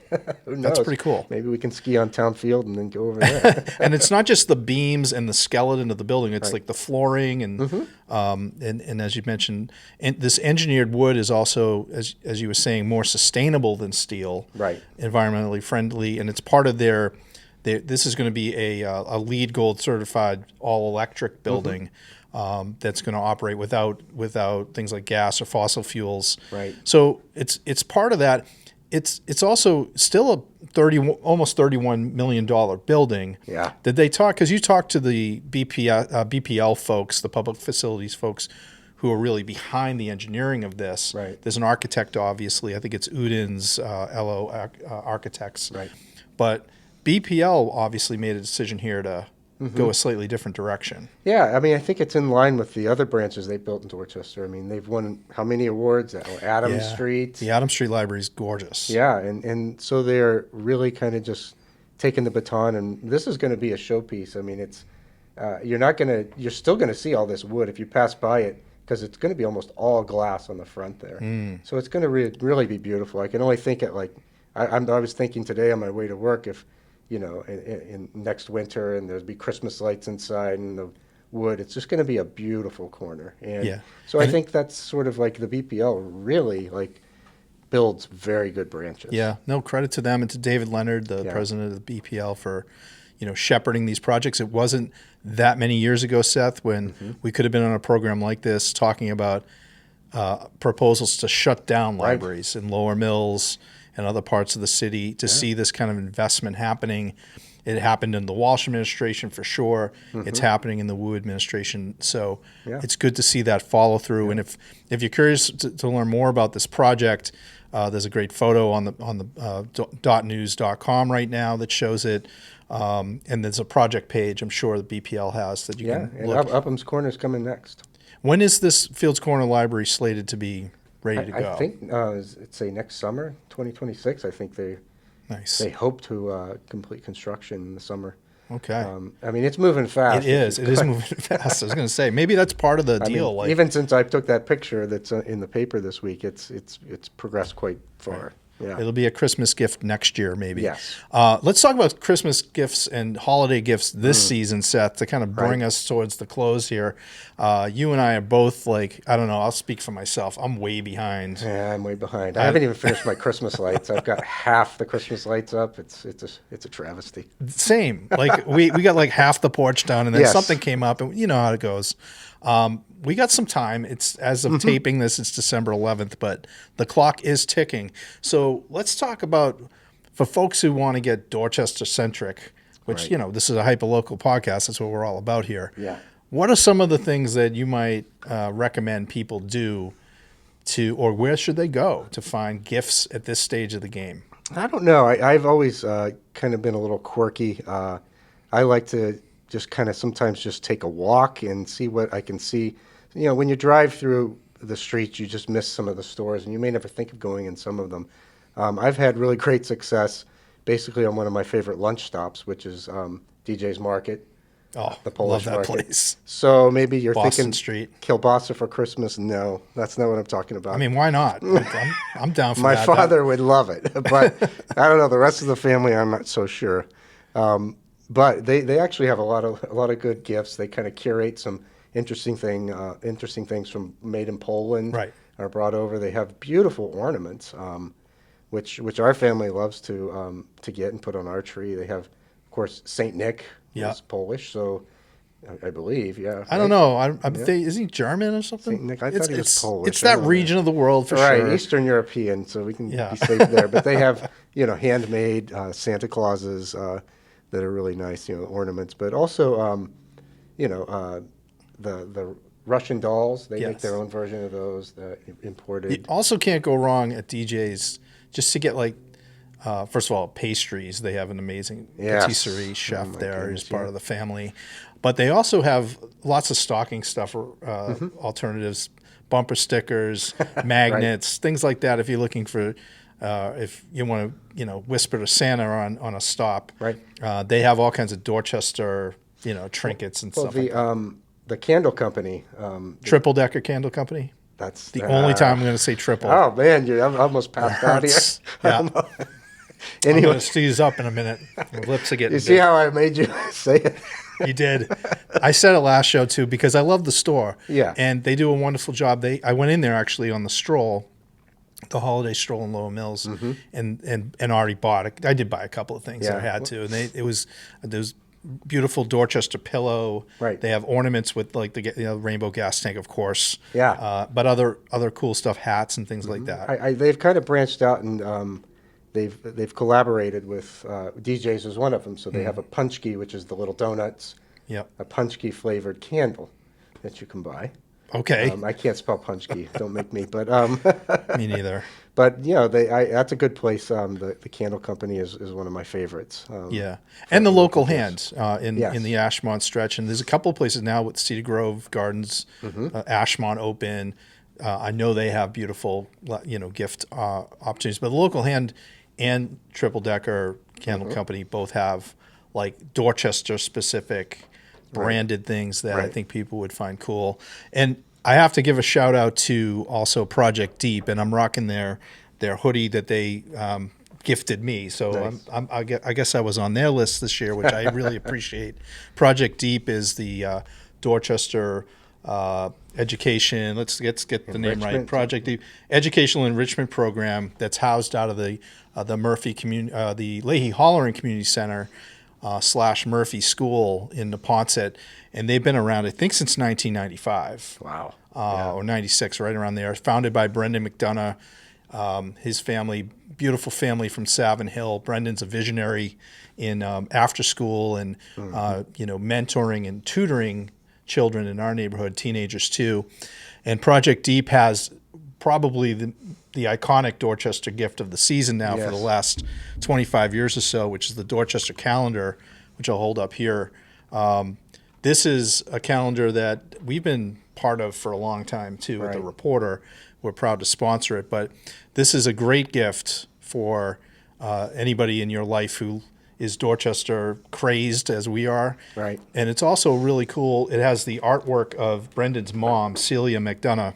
who knows? That's pretty cool. Maybe we can ski on Town Field and then go over there. And it's not just the beams and the skeleton of the building; it's Right. like the flooring and as you mentioned, and this engineered wood is also, as you were saying, more sustainable than steel, Right. environmentally friendly, and it's part of their. This is going to be a LEED Gold certified all electric building that's going to operate without things like gas or fossil fuels. Right. So it's part of that. It's also still a almost $31 million building. Yeah. Did they talk? Because you talked to the BPL folks, the public facilities folks, who are really behind the engineering of this. Right. There's an architect, obviously. I think it's Udin's LO Architects. Right. But BPL obviously made a decision here to go a slightly different direction. Yeah, I mean, I think it's in line with the other branches they built in Dorchester. I mean, they've won how many awards? Adams Yeah. Street. The Adams Street Library is gorgeous. Yeah, and so they're really kind of just taking the baton, and this is going to be a showpiece. I mean, it's you're still going to see all this wood if you pass by it, because it's going to be almost all glass on the front there. So it's going to really be beautiful. I can only think I was thinking today on my way to work, if in next winter and there'd be Christmas lights inside and the wood, it's just going to be a beautiful corner. And Yeah. so I think that's sort of like the BPL really builds very good branches. Yeah, no, credit to them and to David Leonard, the president of the BPL, for shepherding these projects. It wasn't that many years ago, Seth, when we could have been on a program like this talking about proposals to shut down libraries in Lower Mills and other parts of the city to see this kind of investment happening. It happened in the Walsh administration for sure. It's happening in the Wu administration. So it's good to see that follow through. And if you're curious to learn more about this project, there's a great photo on the .news.com right now that shows it. And there's a project page I'm sure the BPL has that you can and look. Upham's Corner is coming next. When is this Fields Corner Library slated to be ready to go? I think it's next summer, 2026. I think they hope to complete construction in the summer. Okay. I mean, it's moving fast. It is moving fast. I was going to say, maybe that's part of the deal. Mean, even since I took that picture that's in the paper this week, it's progressed quite far. Right. Yeah. It'll be a Christmas gift next year, maybe. Yes. Let's talk about Christmas gifts and holiday gifts this season, Seth, to kind of bring us towards the close here. You and I are both I don't know, I'll speak for myself. I'm way behind. Yeah, I'm way behind. I haven't even finished my Christmas lights. I've got half the Christmas lights up. It's a travesty. Same. We got half the porch done, and then Yes. something came up, and you know how it goes. We got some time. It's as of taping this, it's December 11th, but the clock is ticking. So let's talk about, for folks who want to get Dorchester centric, which this is a hyperlocal podcast. That's what we're all about here. Yeah. What are some of the things that you might recommend people do or where should they go to find gifts at this stage of the game? I don't know. I've always kind of been a little quirky. I like to just kind of sometimes just take a walk and see what I can see. When you drive through the streets, you just miss some of the stores, and you may never think of going in some of them. I've had really great success basically on one of my favorite lunch stops, which is DJ's Market, Oh, the Polish love that market. place. So maybe you're Boston thinking Street. kielbasa for Christmas. No, that's not what I'm talking about. I mean, why not? I'm down for My that. father would love it, but I don't know. The rest of the family, I'm not so sure. But they actually have a lot of good gifts. They kind of curate some interesting things from made in Poland. Right. Are brought over. They have beautiful ornaments, which our family loves to get and put on our tree. They have, of course, Saint Nick. Yeah. Is Polish, so I believe, yeah. I don't know. Is he German or something? Saint Nick. I thought he was Polish. It's that region of the world for right, sure. Eastern European, so we can Yeah. be safe there. But they have, handmade Santa Clauses that are really nice, ornaments. But also, the Russian dolls. They make Yes. their own version of those, imported. You also can't go wrong at DJ's just to get first of all, pastries. They have an amazing Yes. patisserie chef my there who's goodness, part yeah. of the family. But they also have lots of stocking stuffer alternatives, bumper stickers, magnets, things like that. If you're looking for, if you want to, whisper to Santa on a stop, Right. They have all kinds of Dorchester, trinkets and Well, stuff like that. the candle company. Triple Decker Candle Company. That's The only time I'm going to say triple. Oh man, I almost passed out here. Hurts. Yeah. I'm Anyway, going to seize up in a minute. My lips are getting you see big. how I made you say it? You did. I said it last show too because I love the store. Yeah. And they do a wonderful job. I went in there actually on the stroll, the holiday stroll in Lower Mills, and already bought it. I did buy a couple of things that I Yeah. had to, and there's beautiful Dorchester pillow. Right. They have ornaments with the rainbow gas tank, of course. Yeah. But other cool stuff, hats and things like that. They've kind of branched out and they've collaborated with DJs is one of them. So they have a punchki, which is the little donuts. Yep. A punchki flavored candle that you can buy. Okay. I can't spell punchki. Don't make me. But Me neither. but that's a good place. The candle company is one of my favorites. Yeah, and the local hands in Yes. the Ashmont stretch, and there's a couple of places now with Cedar Grove Gardens, Ashmont open. I know they have beautiful, gift opportunities, but the local hand and Triple Decker Candle Company both have Dorchester specific branded things that I Right. think people would find cool. And I have to give a shout out to also Project Deep, and I'm rocking their hoodie that they gifted me. So Nice. I guess I was on their list this year, which I really appreciate. Project Deep is the Dorchester education. Let's get the name right. Enrichment. Project Deep Educational Enrichment Program that's housed out of the Murphy the Leahy Hollering Community Center / Murphy School in Neponset, and they've been around I think since 1995. Wow. Or 96, right around there. Founded by Brendan McDonough, his family, beautiful family from Savin Hill. Brendan's a visionary in after school and mentoring and tutoring children in our neighborhood, teenagers too. And Project Deep has probably the iconic Dorchester gift of the season now for the Yes. last 25 years or so, which is the Dorchester calendar, which I'll hold up here. This is a calendar that we've been part of for a long time too with the Right. Reporter. We're proud to sponsor it, but this is a great gift for anybody in your life who is Dorchester crazed as we are. Right. And it's also really cool. It has the artwork of Brendan's mom, Celia McDonough,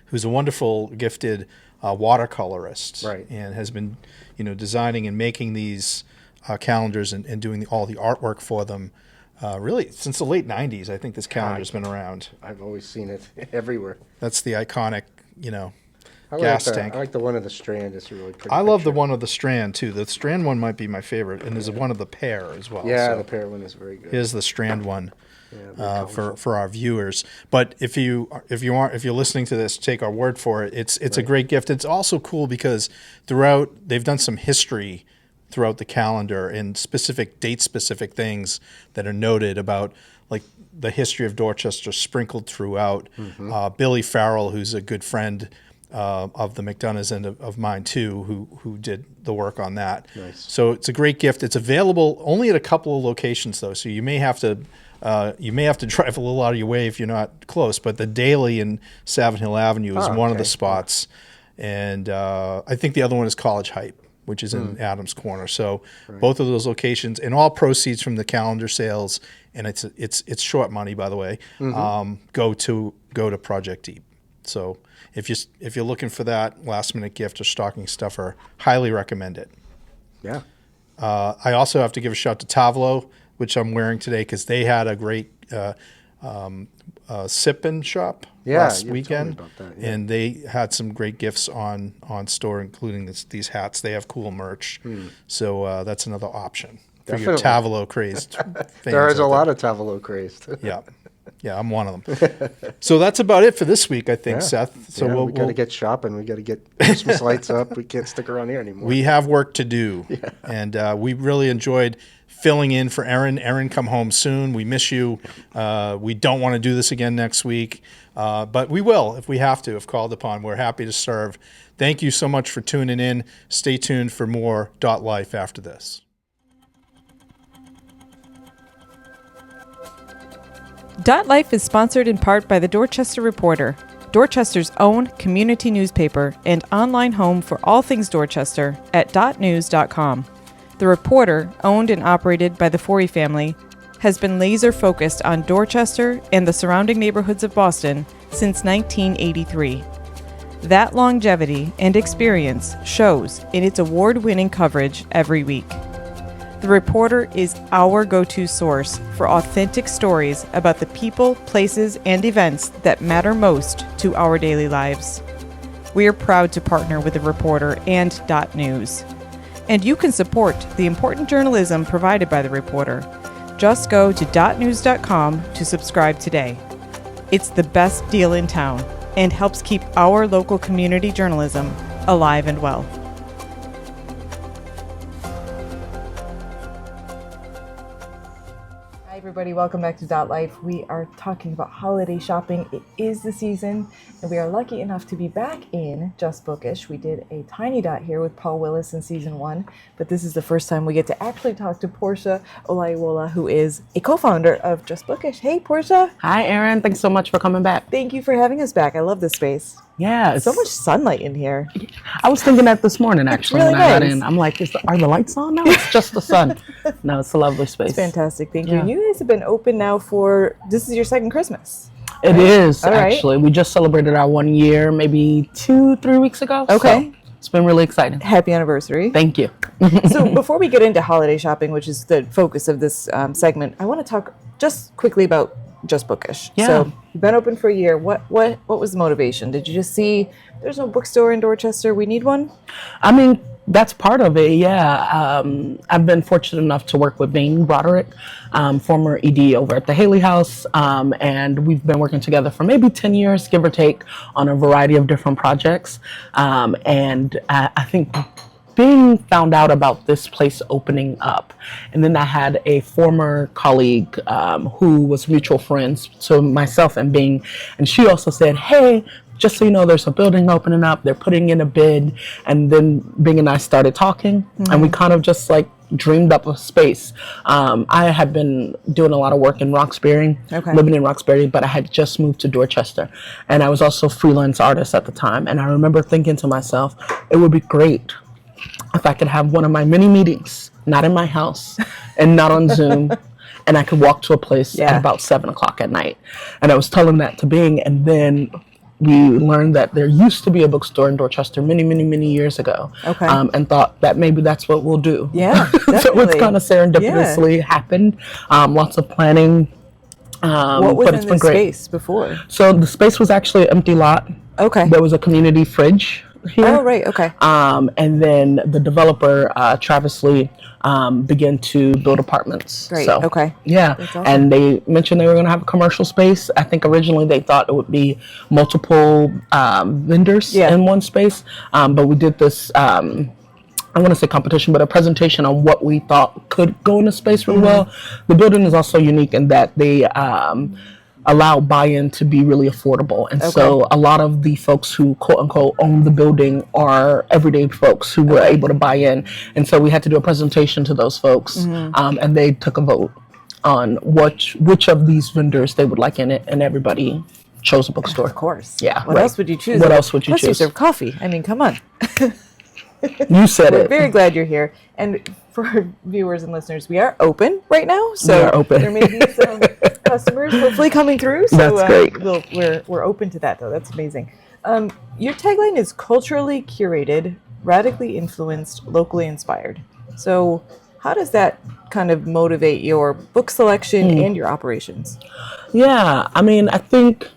who's a wonderful, gifted watercolorist, Right. and has been, designing and making these calendars and doing all the artwork for them. Really, since the late '90s, I think this calendar's been around. I've always seen it everywhere. That's the iconic, I gas like tank. I like the one of the Strand. It's a really pretty. I love the picture. one of the Strand too. The Strand one might be my favorite, and there's one of the pair as well. Yeah, so the pear one is very good. here's the Strand one Yeah, for our viewers. But if you're listening to this, take our word for it. It's a great gift. It's also cool because they've done some history throughout the calendar and date specific things that are noted about the history of Dorchester sprinkled throughout. Billy Farrell, who's a good friend of the McDonoughs and of mine too, who did the work on that. Nice. So it's a great gift. It's available only at a couple of locations though, so you may have to drive a little out of your way if you're not close. But the Daily in Savin Hill Avenue is one of the spots, and I think the other one is College Hype. which is in Adams Corner. So both of those locations, and all proceeds from the calendar sales, and it's short money, by the way, go to Project Deep. So if you're looking for that last minute gift or stocking stuffer, highly recommend it. Yeah. I also have to give a shout to Tavlo, which I'm wearing today because they had a great sip-in shop last weekend, told me about that, yeah. and they had some great gifts on store, including these hats. They have cool merch, so that's another option for your Definitely. Tavlo crazed fans. There is a out lot of Tavolo crazed. Yeah, I'm one of them. So that's about it for this week, I think, Yeah. Seth. So we got to get shopping. We got to get Christmas lights up. We can't stick around here anymore. we have work to do, and we really enjoyed filling in for Erin. Erin, come home soon. We miss you. We don't want to do this again next week, but we will if we have to, if called upon. We're happy to serve. Thank you so much for tuning in. Stay tuned for more Life after this. Life is sponsored in part by the Dorchester Reporter, Dorchester's own community newspaper and online home for all things Dorchester at .news.com. The Reporter, owned and operated by the Forry family, has been laser focused on Dorchester and the surrounding neighborhoods of Boston since 1983. That longevity and experience shows in its award-winning coverage every week. The Reporter is our go-to source for authentic stories about the people, places, and events that matter most to our daily lives. We are proud to partner with The Reporter and .news. And you can support the important journalism provided by The Reporter. Just go to .news.com to subscribe today. It's the best deal in town and helps keep our local community journalism alive and well. Hi everybody, welcome back to Life. We are talking about holiday shopping. It is the season, and we are lucky enough to be back in Just Bookish. We did a tiny dot here with Paul Willis in season 1, but this is the first time we get to actually talk to Porsha Olayiwola, who is a co-founder of Just Bookish. Hey Porsha. Hi Erin, thanks so much for coming back. Thank you for having us back. I love this space. Yeah, So much sunlight in here. I was thinking that this morning actually really when I got nice. in. I'm like, are the lights on? No, it's just the sun. No, it's a lovely space. It's fantastic. Thank you. Yeah. And you guys have been open now this is your second Christmas. It is All right. actually. We just celebrated our 1 year, maybe 2-3 weeks ago. Okay. So it's been really exciting. Happy anniversary. Thank you. So before we get into holiday shopping, which is the focus of this segment, I want to talk just quickly about Just Bookish. Yeah. So you've been open for a year. What was the motivation? Did you just see there's no bookstore in Dorchester, we need one? I mean, that's part of it, yeah. I've been fortunate enough to work with Bain Broderick, former ED over at the Haley House, and we've been working together for maybe 10 years, give or take, on a variety of different projects. And I think being found out about this place opening up, and then I had a former colleague who was mutual friends to myself and Bing, and she also said, hey, just so you know, there's a building opening up, they're putting in a bid. And then Bing and I started talking, and we kind of just like dreamed up a space. I had been doing a lot of work in Roxbury, living in Roxbury, but I had just moved to Dorchester, and I was also a freelance artist at the time. And I remember thinking to myself, it would be great if I could have one of my mini meetings, not in my house and not on Zoom, and I could walk to a place at about 7 o'clock at night. And I was telling that to Bing, and then we learned that there used to be a bookstore in Dorchester many years ago, and thought that maybe that's what we'll do. Yeah, So it's kind of serendipitously happened. Lots of planning. What was but in it's been this great. space before? So the space was actually an empty lot. Okay. There was a community fridge here. Oh, right. Okay. And then the developer, Travis Lee, began to build apartments. Great. So, Okay. Yeah. That's awesome. And they mentioned they were going to have a commercial space. I think originally they thought it would be multiple vendors in one space. But we did this, I want to say competition, but a presentation on what we thought could go in the space really well. The building is also unique in that they allow buy-in to be really affordable. And so a lot of the folks who quote unquote own the building are everyday folks who were able to buy in. And so we had to do a presentation to those folks, and they took a vote on which of these vendors they would like in it, and everybody chose a bookstore. Of course. Yeah. What else would you choose? What else would you Plus choose? you serve coffee. I mean, come on. You said We're it. very glad you're here. And for viewers and listeners, we are open right now. So We are open. there may be some customers hopefully coming through. So That's great. We're open to that, though. That's amazing. Your tagline is culturally curated, radically influenced, locally inspired. So how does that kind of motivate your book selection and your operations? Yeah, I mean, I think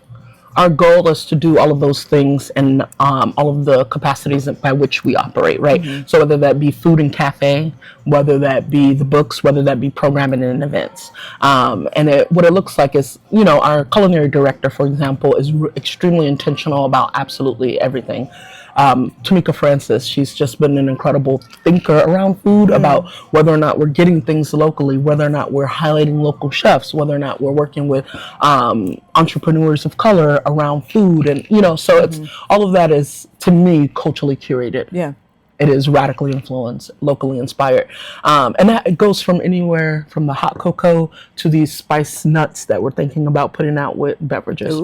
our goal is to do all of those things and all of the capacities by which we operate, right? So whether that be food and cafe, whether that be the books, whether that be programming and events. What it looks like is, our culinary director, for example, is extremely intentional about absolutely everything. Tamika Francis, she's just been an incredible thinker around food, about whether or not we're getting things locally, whether or not we're highlighting local chefs, whether or not we're working with entrepreneurs of color around food. And, so it's all of that is, to me, culturally curated. Yeah. It is radically influenced, locally inspired. And that it goes from anywhere from the hot cocoa to these spice nuts that we're thinking about putting out with beverages.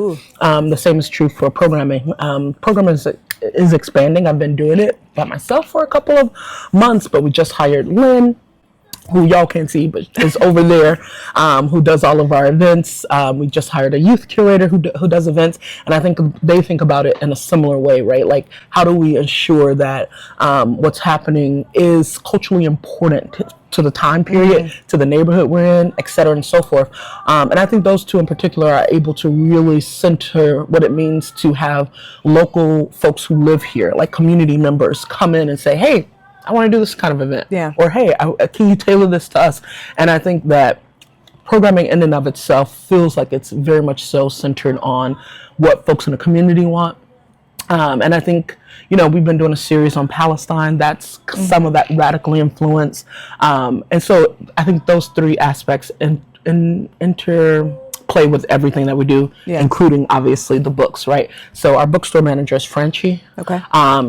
The same is true for programming. Programming is expanding. I've been doing it by myself for a couple of months, but we just hired Lynn, who y'all can't see, but is over there, who does all of our events. We just hired a youth curator who does events, and I think they think about it in a similar way, right? Like, how do we ensure that what's happening is culturally important to the time period, to the neighborhood we're in, et cetera, and so forth. And I think those two in particular are able to really center what it means to have local folks who live here, like community members, come in and say, hey, I want to do this kind of event. Yeah. Or, hey, can you tailor this to us? And I think that programming in and of itself feels like it's very much so centered on what folks in the community want. And I think, we've been doing a series on Palestine. That's some of that radical influence. And so I think those three aspects interplay with everything that we do, including obviously the books, right? So our bookstore manager is Frenchie. Okay.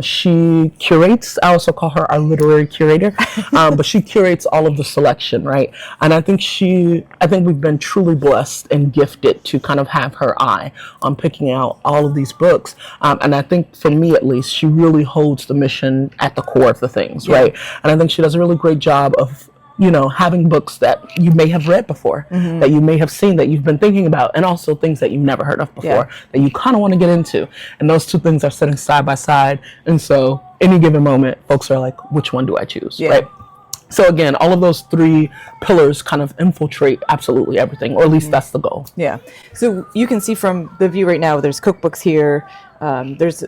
She curates, I also call her our literary curator, but she curates all of the selection, right? And I think we've been truly blessed and gifted to kind of have her eye on picking out all of these books. And I think for me, at least, she really holds the mission at the core of the things, right? And I think she does a really great job of having books that you may have read before, that you may have seen, that you've been thinking about, and also things that you've never heard of before, that you kind of want to get into. And those two things are sitting side by side. And so any given moment, folks are like, which one do I choose, right? So again, all of those three pillars kind of infiltrate absolutely everything, or at least that's the goal. Yeah. So you can see from the view right now, there's cookbooks here. There's,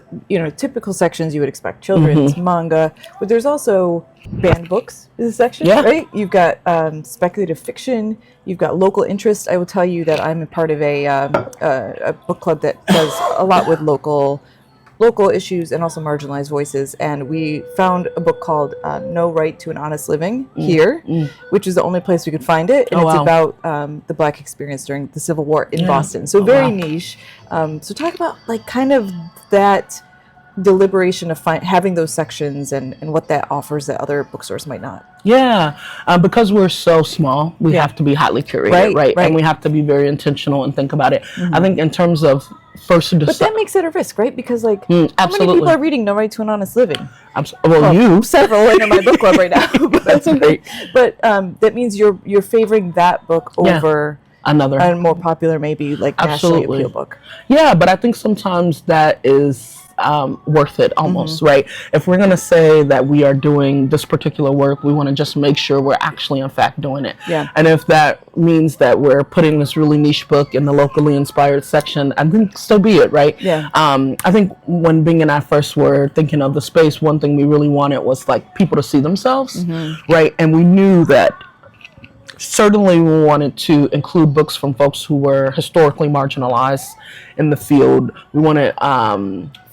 typical sections you would expect, children's, manga, but there's also banned books is a section, right? You've got speculative fiction, you've got local interest. I will tell you that I'm a part of a book club that does a lot with local issues and also marginalized voices, and we found a book called No Right to an Honest Living here, which is the only place we could find it, and it's about the Black experience during the Civil War in Boston, so very niche. So talk about like kind of that deliberation of having those sections and what that offers that other bookstores might not. Because we're so small, we have to be highly curated, right? And we have to be very intentional and think about it. I think in terms of first to but that makes it a risk, right? Because how many people are reading No Right to an Honest Living? You several in my book club right now. That's great. But that means you're favoring that book over another and more popular, maybe like nationally appeal book. Yeah, but I think sometimes that is worth it almost, right? If we're going to say that we are doing this particular work, we want to just make sure we're actually in fact doing it. And if that means that we're putting this really niche book in the locally inspired section, I think so be it, right? I think when Bing and I first were thinking of the space, one thing we really wanted was like people to see themselves, right? And we knew that certainly we wanted to include books from folks who were historically marginalized in the field. We wanted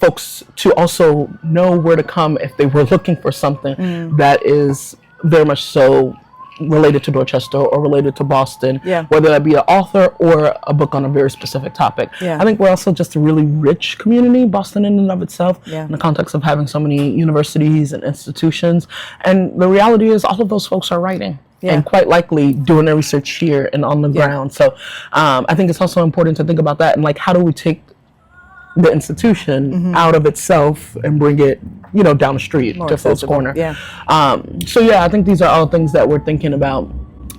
folks to also know where to come if they were looking for something that is very much so related to Dorchester or related to Boston, whether that be an author or a book on a very specific topic. I think we're also just a really rich community, Boston in and of itself, in the context of having so many universities and institutions. And the reality is all of those folks are writing. And quite likely doing their research here and on the ground. So I think it's also important to think about that and like how do we take the institution out of itself and bring it, down the street More to Phil's accessible, Corner. yeah. So yeah, I think these are all things that we're thinking about.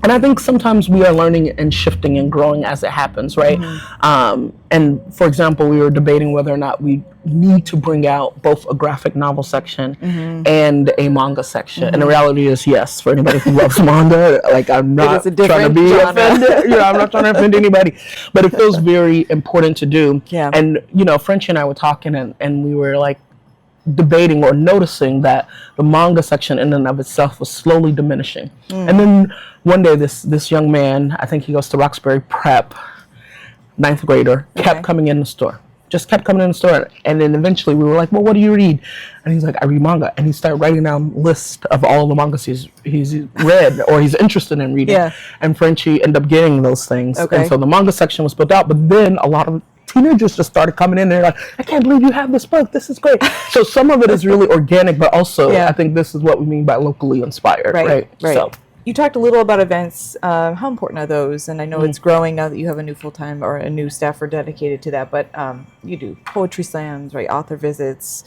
And I think sometimes we are learning and shifting and growing as it happens, right? And for example, we were debating whether or not we need to bring out both a graphic novel section and a manga section. And the reality is, yes, for anybody who loves manga, like I'm not a trying to different be genre. offended. I'm not trying to offend anybody, but it feels very important to do. Yeah. And, Frenchie and I were talking and we were like, debating or noticing that the manga section in and of itself was slowly diminishing. And then one day this young man, I think he goes to Roxbury Prep, 9th grader, kept coming in the store. Just kept coming in the store. And then eventually we were like, well, what do you read? And he's like, I read manga. And he started writing down a list of all the mangas he's read or he's interested in reading. Yeah. And Frenchie ended up getting those things. Okay. And so the manga section was built out, but then a lot of teenagers just started coming in and they're like, I can't believe you have this book. This is great. So some of it is really organic, but also I think this is what we mean by locally inspired, right? So you talked a little about events. How important are those? And I know it's growing now that you have a new full-time or a new staffer dedicated to that, but you do poetry slams, right? Author visits.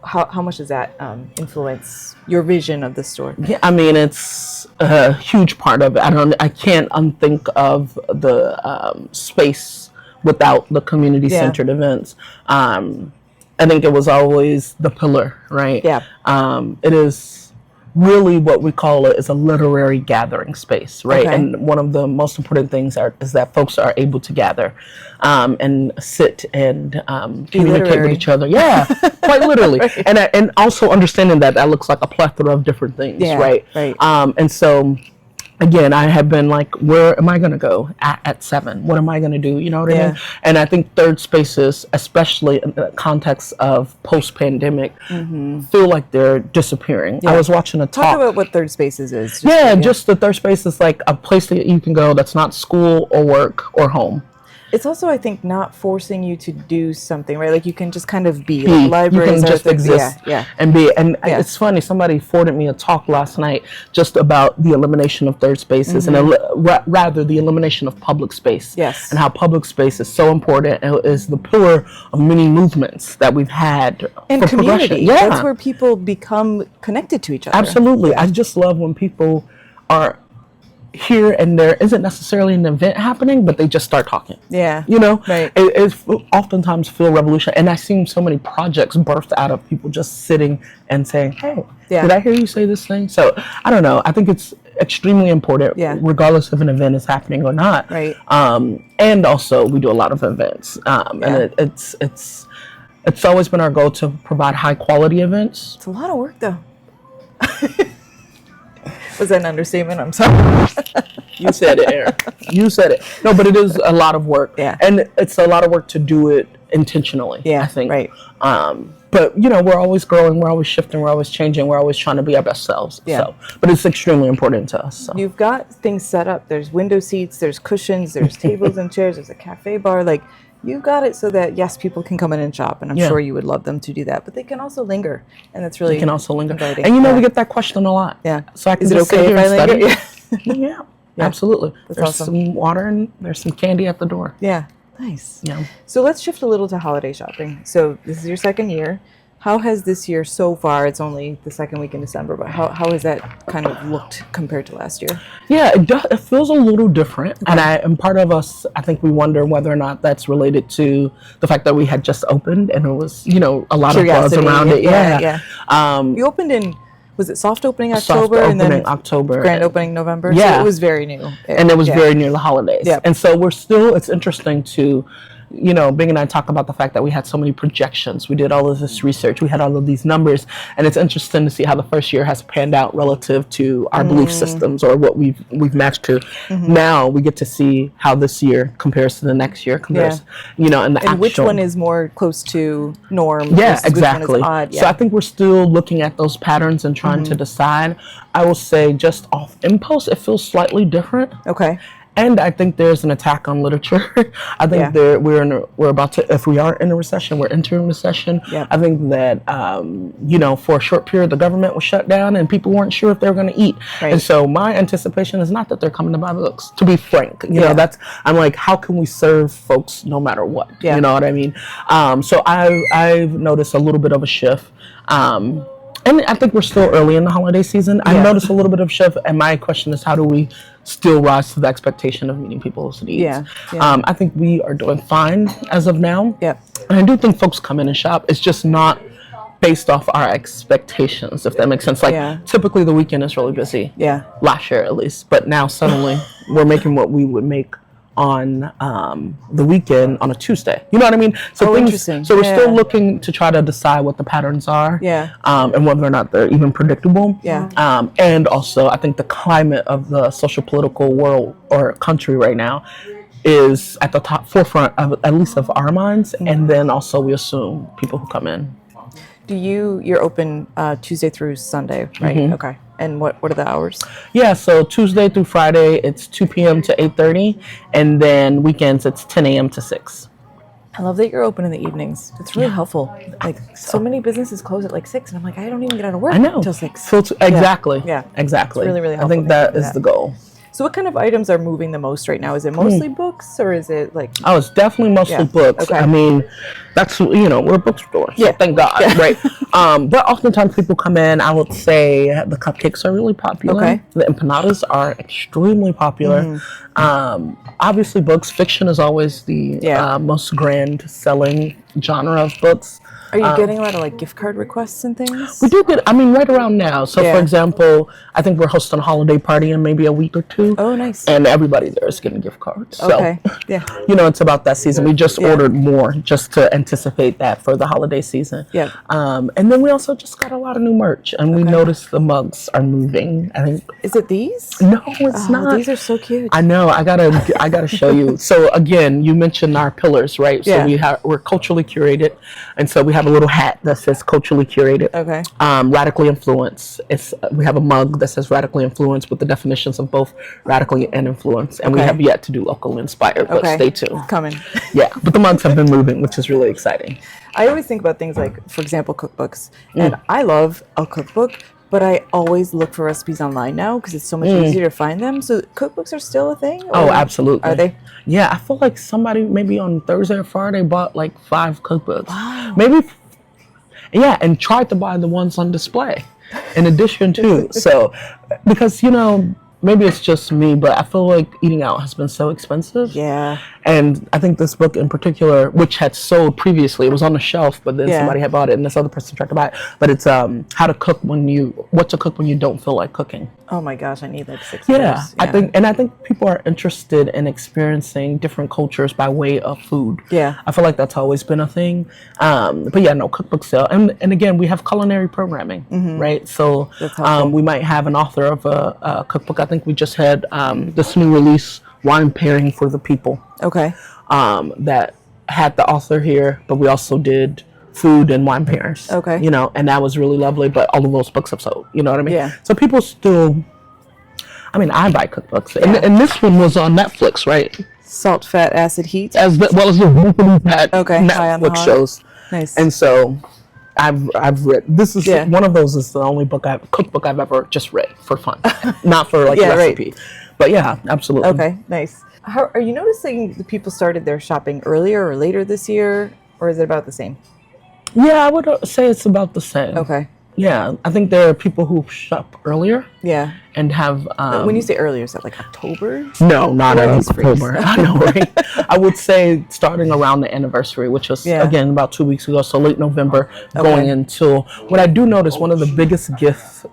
How much does that influence your vision of the store? yeah, I mean, it's a huge part of it. I can't unthink of the space without the community-centered events. I think it was always the pillar, right? Yeah. It is really what we call it is a literary gathering space, right? Okay. And one of the most important things is that folks are able to gather and sit and communicate literary. with each other. Yeah, quite literally. And also understanding that looks like a plethora of different things, right? Right. And so again, I have been like, where am I going to go at 7? What am I going to do? You know what I mean? And I think third spaces, especially in the context of post-pandemic, feel like they're disappearing. I was watching a Talk talk. about what third spaces is. Just the third space is like a place that you can go that's not school or work or home. It's also, I think, not forcing you to do something, right? Like you can just kind of be. You Like libraries can are just things- exist Yeah. and be. And it's funny, somebody forwarded me a talk last night just about the elimination of third spaces and rather the elimination of public space. Yes. And how public space is so important and is the pillar of many movements that we've had And for progression. community. Yeah. That's where people become connected to each other. Absolutely. I just love when people are here and there isn't necessarily an event happening, but they just start talking. Yeah. Right. It's oftentimes feel revolution. And I've seen so many projects birthed out of people just sitting and saying, hey, did I hear you say this thing? So I don't know. I think it's extremely important, regardless if an event is happening or not. Right. And also we do a lot of events. And it's always been our goal to provide high quality events. It's a lot of work, though. Was that an understatement? I'm sorry. You said it, Aaron. You said it. No, but it is a lot of work. Yeah. And it's a lot of work to do it intentionally, I think. Right. But, we're always growing, we're always shifting, we're always changing, we're always trying to be our best selves. Yeah. So, but it's extremely important to us. So. You've got things set up. There's window seats, there's cushions, there's tables and chairs, there's a cafe bar. Like, you got it so that, yes, people can come in and shop, and I'm sure you would love them to do that. But they can also linger, and that's really inviting. And, we get that question a lot. Yeah. So I can Is it just okay sit if here I and linger? study. Yeah. Absolutely. That's there's awesome. some water and there's some candy at the door. Yeah. Nice. Yeah. So let's shift a little to holiday shopping. So this is your second year. How has this year so far, it's only the second week in December, but how has that kind of looked compared to last year? Yeah, it feels a little different. And part of us, I think we wonder whether or not that's related to the fact that we had just opened and it was, a lot of buzz around it. Yeah. You opened in, was it soft opening October? Soft and then opening October. Grand opening November? Yeah. So it was very new. And it was very near the holidays. Yeah. And so it's interesting to, Bing and I talk about the fact that we had so many projections. We did all of this research. We had all of these numbers. And it's interesting to see how the first year has panned out relative to our belief systems or what we've matched to. Now we get to see how this year compares to the next year, compares, and which one is more close to norm? Yeah, versus exactly. Which one is odd? So I think we're still looking at those patterns and trying to decide. I will say just off impulse, it feels slightly different. Okay. And I think there's an attack on literature. I think we're about to, if we are in a recession, we're entering recession. Yep. I think that, for a short period, the government was shut down and people weren't sure if they were going to eat. Right. And so my anticipation is not that they're coming to buy books, to be frank. I'm like, how can we serve folks no matter what? Yeah. You know what I mean? So I've noticed a little bit of a shift. And I think we're still early in the holiday season. I've noticed a little bit of shift, and my question is, how do we still rise to the expectation of meeting people's needs? Yeah. I think we are doing fine as of now. Yeah. And I do think folks come in and shop. It's just not based off our expectations, if that makes sense. Like, typically the weekend is really busy. Yeah. Last year, at least. But now, suddenly, we're making what we would make on the weekend on a Tuesday. You know what I mean? So interesting. So we're still looking to try to decide what the patterns are. Yeah. And whether or not they're even predictable. Yeah. And also, I think the climate of the social political world or country right now is at the forefront of at least of our minds. And then also we assume people who come in. You're open Tuesday through Sunday, right? Mm-hmm. Okay. And what are the hours? Yeah, so Tuesday through Friday, it's 2 p.m. to 8:30, and then weekends, it's 10 a.m. to 6. I love that you're open in the evenings. It's really helpful. Like, so many businesses close at like 6, and I'm like, I don't even get out of work until 6. So exactly. Yeah. Exactly. It's really, really I helpful. think that is the goal. So what kind of items are moving the most right now? Is it mostly books, or is it like... Oh, it's definitely mostly books. Okay. I mean, that's, we're a bookstore, so thank God, right? But oftentimes people come in, I would say the cupcakes are really popular. Okay. The empanadas are extremely popular. Obviously books, fiction is always the most grand selling genre of books. Are you getting a lot of like gift card requests and things? We do get, right around now. So for example, I think we're hosting a holiday party in maybe a week or two. Oh, nice. And everybody there is getting gift cards. Okay. So, yeah. It's about that season. We just ordered more just to anticipate that for the holiday season. Yeah. And then we also just got a lot of new merch, and we noticed the mugs are moving. I think. Is it these? No, it's not. These are so cute. I know. I gotta show you. So again, you mentioned our pillars, right? So we're culturally curated, and so we have a little hat that says culturally curated. Okay. Radically influenced. We have a mug that says radically influenced with the definitions of both radically and influence, and we have yet to do local inspired. But stay tuned. It's coming. Yeah, but the mugs have been moving, which is really exciting. I always think about things like, for example, cookbooks, and I love a cookbook, but I always look for recipes online now because it's so much easier to find them. So cookbooks are still a thing? Oh, absolutely. Are they? Yeah, I feel like somebody maybe on Thursday or Friday bought like 5 cookbooks. Wow. Maybe, and tried to buy the ones on display in addition to. So, because, maybe it's just me, but I feel like eating out has been so expensive. Yeah. And I think this book in particular, which had sold previously, it was on the shelf, but then somebody had bought it and this other person tried to buy it. But it's what to cook when you don't feel like cooking. Oh my gosh, I need like 6 Yeah, of those. I think people are interested in experiencing different cultures by way of food. Yeah. I feel like that's always been a thing. But yeah, no, cookbook sale. And again, we have culinary programming, right? So we might have an author of a cookbook. I think we just had this new release, Wine Pairing for the People. Okay. That had the author here, but we also did food and wine pairings. Okay. And that was really lovely, but all of those books have sold. You know what I mean? Yeah. So people still, I buy cookbooks. And this one was on Netflix, right? Salt, fat, acid, heat. As well as the both of these had High on the Netflix Hog. shows. Nice. And so I've read, this is one of those is the only cookbook I've ever just read for fun. Not for like recipe. But yeah, absolutely. Okay, nice. How are you noticing the people started their shopping earlier or later this year, or is it about the same? Yeah, I would say it's about the same. Okay. Yeah, I think there are people who shop earlier. Yeah. And have... when you say earlier, is that like October? No, not in These freaks. October. I know, right? I would say starting around the anniversary, which was, again, about 2 weeks ago, so late November, going until... What I do notice, one of the biggest gifts,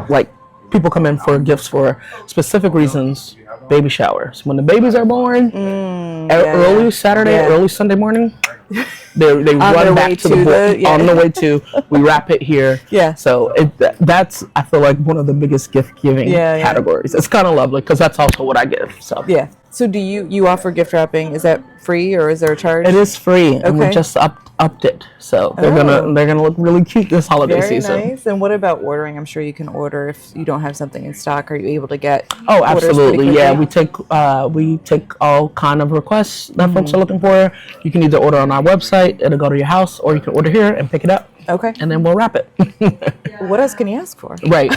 like, people come in for gifts for specific reasons, baby showers. When the babies are born, early Saturday, early Sunday morning, They run their back way to the to book the- on the way to. We wrap it here. Yeah. So that's I feel like one of the biggest gift giving categories. It's kind of lovely because that's also what I give. So Yeah. So do you offer gift wrapping? Is that free or is there a charge? it is free, and we Okay. just upped it. So they're Oh. gonna look really cute this holiday Very season. nice. And what about ordering? I'm sure you can order if you don't have something in stock. Are you able to get Oh, orders pretty absolutely. Yeah, quickly? we take all kind of requests that folks are looking for. You can either order on our website, it'll go to your house, or you can order here and pick it up, Okay. and then we'll wrap it. What else can you ask for? Right.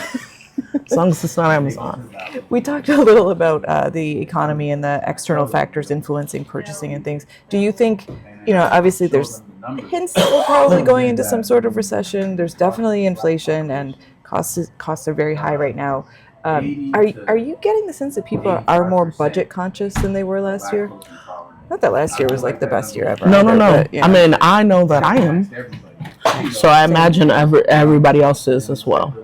As long as it's not Amazon. We talked a little about the economy and the external factors influencing purchasing and things. Do you think, obviously there's hints that we're probably going into some sort of recession. There's definitely inflation and costs are very high right now. Are you getting the sense that people are more budget conscious than they were last year? Not that last year was like the best year ever. No. But, I mean, I know that I am. So I imagine everybody else is as well.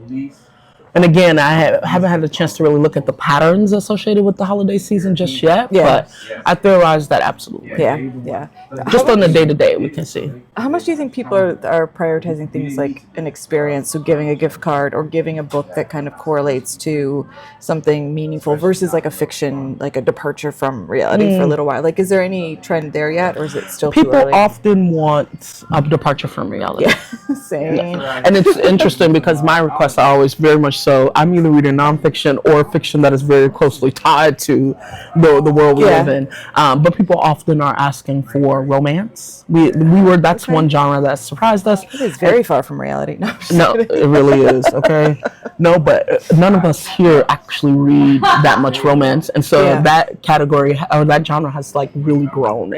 And again, I haven't had a chance to really look at the patterns associated with the holiday season just yet. Yeah. But I theorize that absolutely. yeah. Just on the day-to-day, we can see. How much do you think people are prioritizing things like an experience, so giving a gift card or giving a book that kind of correlates to something meaningful versus like a fiction, like a departure from reality for a little while? Like, is there any trend there yet, or is it still too People early? often want a departure from reality. Same. And it's interesting because my requests are always very much so. I'm either reading nonfiction or fiction that is very closely tied to the world we live in. But people often are asking for romance. That's one genre that surprised us. It's very far from reality. No, I'm just No, kidding. it really is. Okay. No, but none of us here actually read that much romance, and so that category or that genre has like really grown.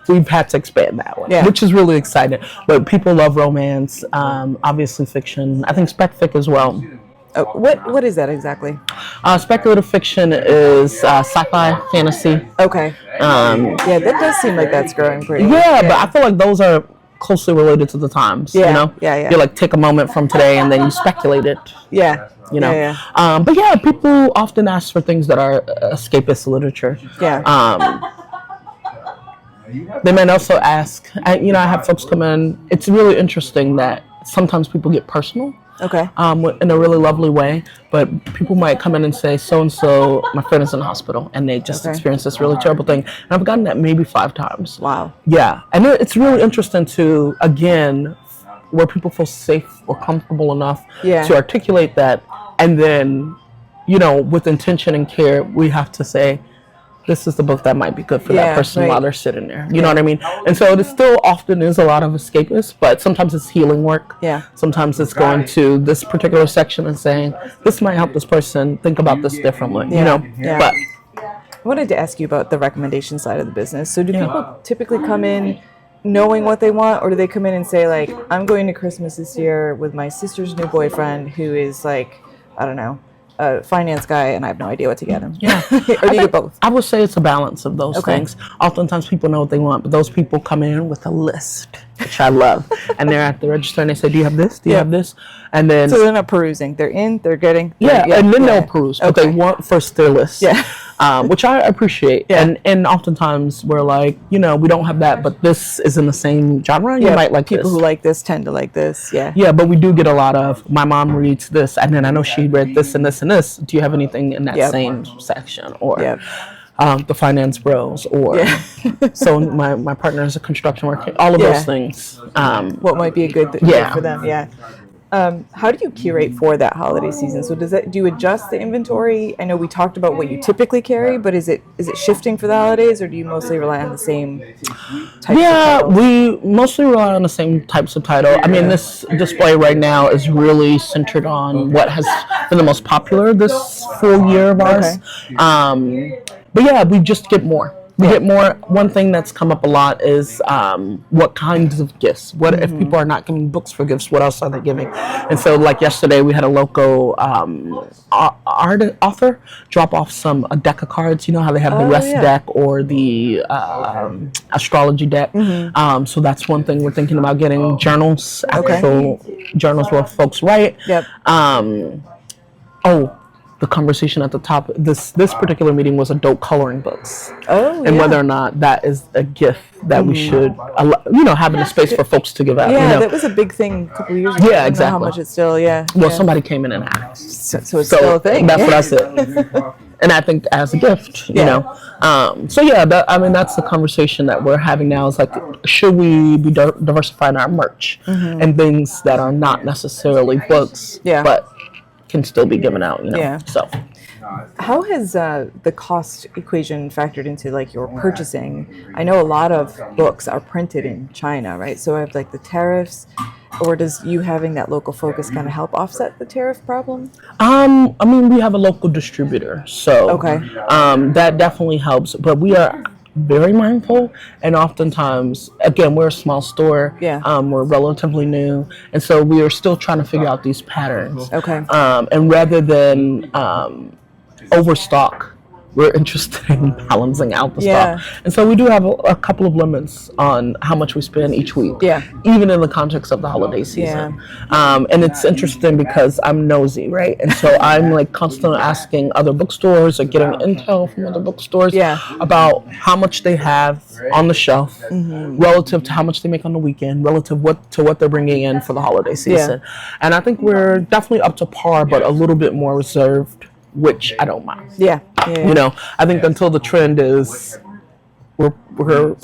We've had to expand that one, which is really exciting. But people love romance, obviously fiction. I think spec fic as well. What is that exactly? Speculative fiction is sci-fi, fantasy. Okay. Yeah, that does seem like that's growing pretty. Yeah, but I feel like those are closely related to the times. Yeah, You know? yeah. You like take a moment from today and then you speculate it. Yeah. You know. Yeah. But yeah, people often ask for things that are escapist literature. Yeah. They might also ask. I have folks come in. It's really interesting that sometimes people get personal. Okay. In a really lovely way, but people might come in and say, so-and-so, my friend is in the hospital, and they just experienced this really terrible thing. And I've gotten that maybe 5 times. Wow. Yeah, and it's really interesting to, again, where people feel safe or comfortable enough to articulate that, and then, with intention and care, we have to say, this is the book that might be good for that person while they're sitting there. You know what I mean? And so it still often is a lot of escapist, but sometimes it's healing work. Yeah. Sometimes it's going to this particular section and saying, this might help this person think about this differently, Yeah. But I wanted to ask you about the recommendation side of the business. So do people typically come in knowing what they want, or do they come in and say, like, I'm going to Christmas this year with my sister's new boyfriend who is like, I don't know, a finance guy, and I have no idea what to get him. Yeah. Or do you get both? I would say it's a balance of those things. Oftentimes people know what they want, but those people come in with a list, which I love. And they're at the register and they say, do you have this? Do you have this? And then So they're not perusing. They're in, they're getting. and then they'll peruse, but they want first their list. Yeah. Which I appreciate. And oftentimes we're like, we don't have that, but this is in the same genre. You might like people this. who like this tend to like this. Yeah. Yeah, but we do get a lot of, my mom reads this, and then I know she read this and this and this. Do you have anything in that same section? Or the finance bros, or so my partner is a construction worker. All of those things. What might be a good fit for them? Yeah. How do you curate for that holiday season? So do you adjust the inventory? I know we talked about what you typically carry, but is it shifting for the holidays, or do you mostly rely on the same types of titles? We mostly rely on the same types of title. I mean, this display right now is really centered on what has been the most popular this full year of ours. But yeah, we just get more. We get more. One thing that's come up a lot is what kinds of gifts. What if people are not giving books for gifts? What else are they giving? And so, like yesterday, we had a local author drop off a deck of cards. You know how they have the rest deck or the astrology deck. So that's one thing we're thinking about getting. Journals, actual journals where folks write. Yep. the conversation at the top. This particular meeting was adult coloring books, and yeah. whether or not that is a gift that we should, have in a space for folks to give out. Yeah, that was a big thing a couple of years ago. Yeah, I don't know how exactly. much it's still. Yeah. Well, yeah. somebody came in and asked, So it's still a thing. That's what I said. And I think as a gift, you know. So yeah, that's the conversation that we're having now. Is like, should we be diversifying our merch and things that are not necessarily books, but can still be given out, Yeah. So How has the cost equation factored into like your purchasing? I know a lot of books are printed in China, right? So I have like the tariffs, or does you having that local focus kind of help offset the tariff problem? we have a local distributor, so that definitely helps. But we are very mindful, and oftentimes, again, we're a small store. We're relatively new, and so we are still trying to figure out these patterns. And rather than overstock, we're interested in balancing out the stock. And so we do have a couple of limits on how much we spend each week, even in the context of the holiday season. And it's interesting because I'm nosy, right? And so I'm like constantly asking other bookstores or getting intel from other bookstores about how much they have on the shelf relative to how much they make on the weekend, relative to what they're bringing in for the holiday season. And I think we're definitely up to par, but a little bit more reserved, which I don't mind. I think until the trend is we're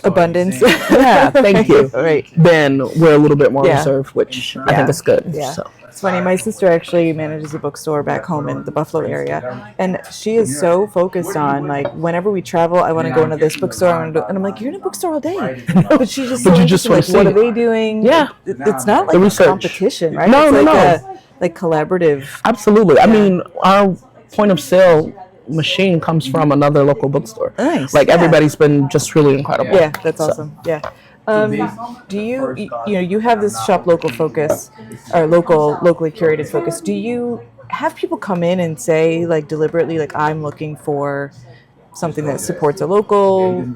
abundance. Thank you. Then we're a little bit more reserved, which I think is good. So. It's funny. My sister actually manages a bookstore back home in the Buffalo area, and she is so focused on like whenever we travel, I want to go into this bookstore, and I'm like, you're in a bookstore all day, but she's just so interested, like, what are they doing? It's not like a competition, right? It's like collaborative. Absolutely. I mean, our point of sale machine comes from another local bookstore. Nice. Like everybody's been just really incredible. Yeah, that's awesome. Yeah. Do you have this shop local focus or locally curated focus? Do you have people come in and say like deliberately like I'm looking for something that supports a local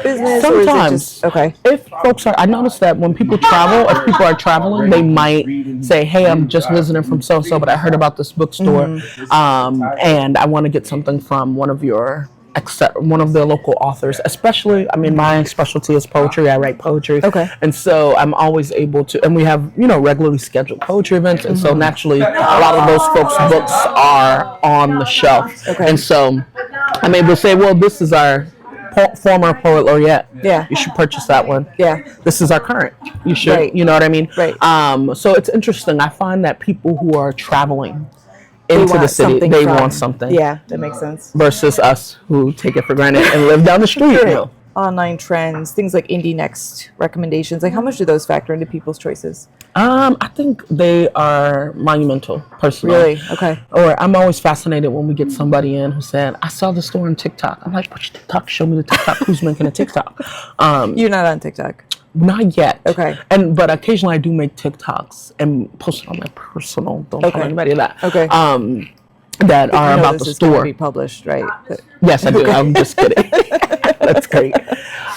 business? Sometimes. Or is it just, if folks I notice that when people travel, if people are traveling, they might say, hey, I'm just visiting from so-and-so, but I heard about this bookstore, and I want to get something from one of the local authors, especially, my specialty is poetry. I write poetry. And so I'm always able to, and we have, regularly scheduled poetry events. And so naturally, a lot of those folks' books are on the shelf. And so I'm able to say, well, this is our former poet laureate. You should purchase that one. This is our current. You should, you know what I mean? So it's interesting. I find that people who are traveling into the city, they want something. Yeah, that makes sense. Versus us who take it for granted and live down the street. Online trends, things like Indie Next recommendations, like how much do those factor into people's choices? I think they are monumental, personally. Really? Okay. Or I'm always fascinated when we get somebody in who said, I saw the store on TikTok. I'm like, which TikTok? Show me the TikTok. Who's making a TikTok? You're not on TikTok? Not yet. Okay. But occasionally I do make TikToks and post it on my personal. Don't tell anybody that. Okay. That are about the store. Is be published, right? Yes, I do. I'm just kidding. That's great.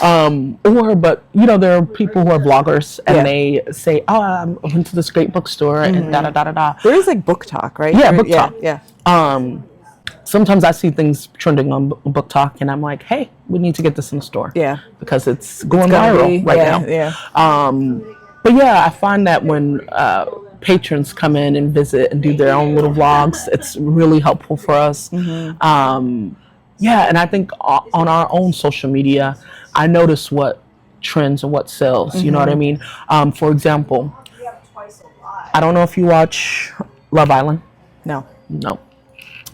But there are people who are bloggers and they say, oh, I went to this great bookstore and da-da-da-da-da. There is like Book Talk, right? Yeah, Book Talk. Yeah. Sometimes I see things trending on Book Talk and I'm like, hey, we need to get this in the store. Yeah. Because it's going viral right now. Yeah. But yeah, I find that when patrons come in and visit and do their own little vlogs, it's really helpful for us. And I think on our own social media, I notice what trends and what sells. You know what I mean? For example, I don't know if you watch Love Island. No.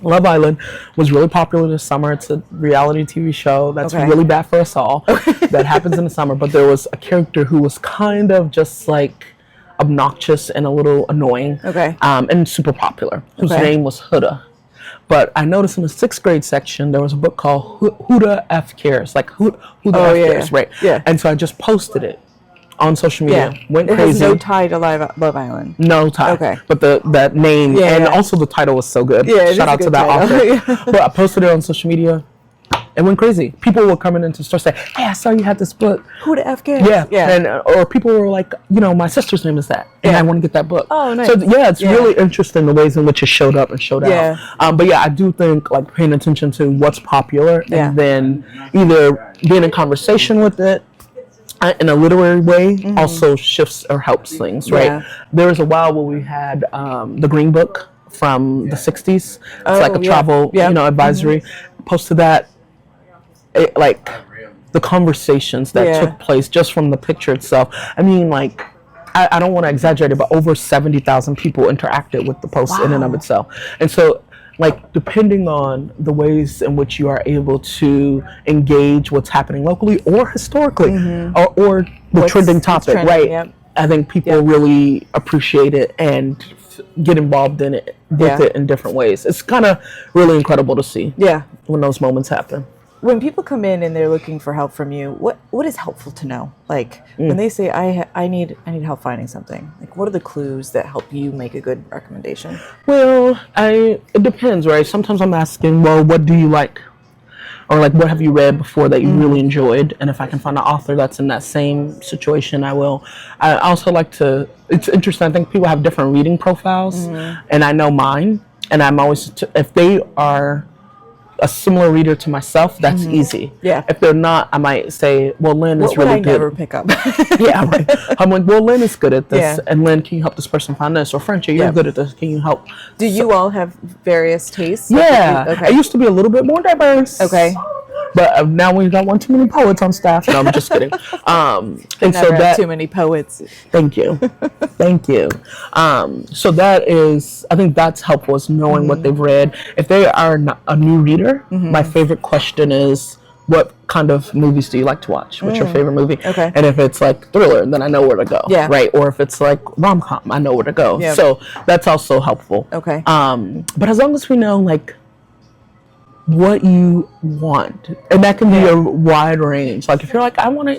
Love Island was really popular this summer. It's a reality TV show that's really bad for us all. That happens in the summer. But there was a character who was kind of just like obnoxious and a little annoying. And super popular. Whose name was Huda. But I noticed in the 6th grade section, there was a book called Who the F Cares? Like, who the F Cares, right? Yeah. And so I just posted it on social media. Went crazy. It has no tie to Love Island. No tie. But that name, also the title was so good. Yeah, shout out to that author. But I posted it on social media. it went crazy. People were coming into the store saying, "Hey, I saw you had this book. Who the F cares?" Yeah, Yeah. and or people were like, my sister's name is that, and I want to get that book. Oh, nice. So it's really interesting the ways in which it showed up and showed out. But yeah, I do think like paying attention to what's popular and then either being in conversation with it in a literary way also shifts or helps things, right? Yeah. There was a while where we had the Green Book from the 60s. It's like a travel, advisory. Posted that, like the conversations that took place just from the picture itself. I mean, like, I don't want to exaggerate it, but over 70,000 people interacted with the post in and of itself. And so, like, depending on the ways in which you are able to engage what's happening locally or historically, or the trending topic, right? Yep. I think people really appreciate it and get involved in it with it in different ways. It's kind of really incredible to see when those moments happen. When people come in and they're looking for help from you, what is helpful to know? Like when they say I need help finding something, like what are the clues that help you make a good recommendation? Well, it depends, right? Sometimes I'm asking, well, what do you like? Or like, what have you read before that you really enjoyed? And if I can find an author that's in that same situation, I will. I also like to, it's interesting, I think people have different reading profiles, and I know mine, and I'm always, if they are a similar reader to myself, that's easy. Yeah. If they're not, I might say, well, Lynn is really good. Never pick up. Right. I'm like, well, Lynn is good at this, and Lynn, can you help this person find this? Or Frenchie, you're good at this. Can you help? Do you all have various tastes? Yeah. Okay. I used to be a little bit more diverse. Okay. But now we've got one too many poets on staff. No, I'm just kidding. And so that too many poets. Thank you. Thank you. So that is, I think that's helpful, is knowing what they've read. If they are a new reader, my favorite question is, what kind of movies do you like to watch? What's your favorite movie? Okay. And if it's like thriller, then I know where to go. Yeah. Right. Or if it's like rom-com, I know where to go. Yep. So that's also helpful. Okay. But as long as we know, like, what you want, and that can be a wide range. Like if you're like, I want to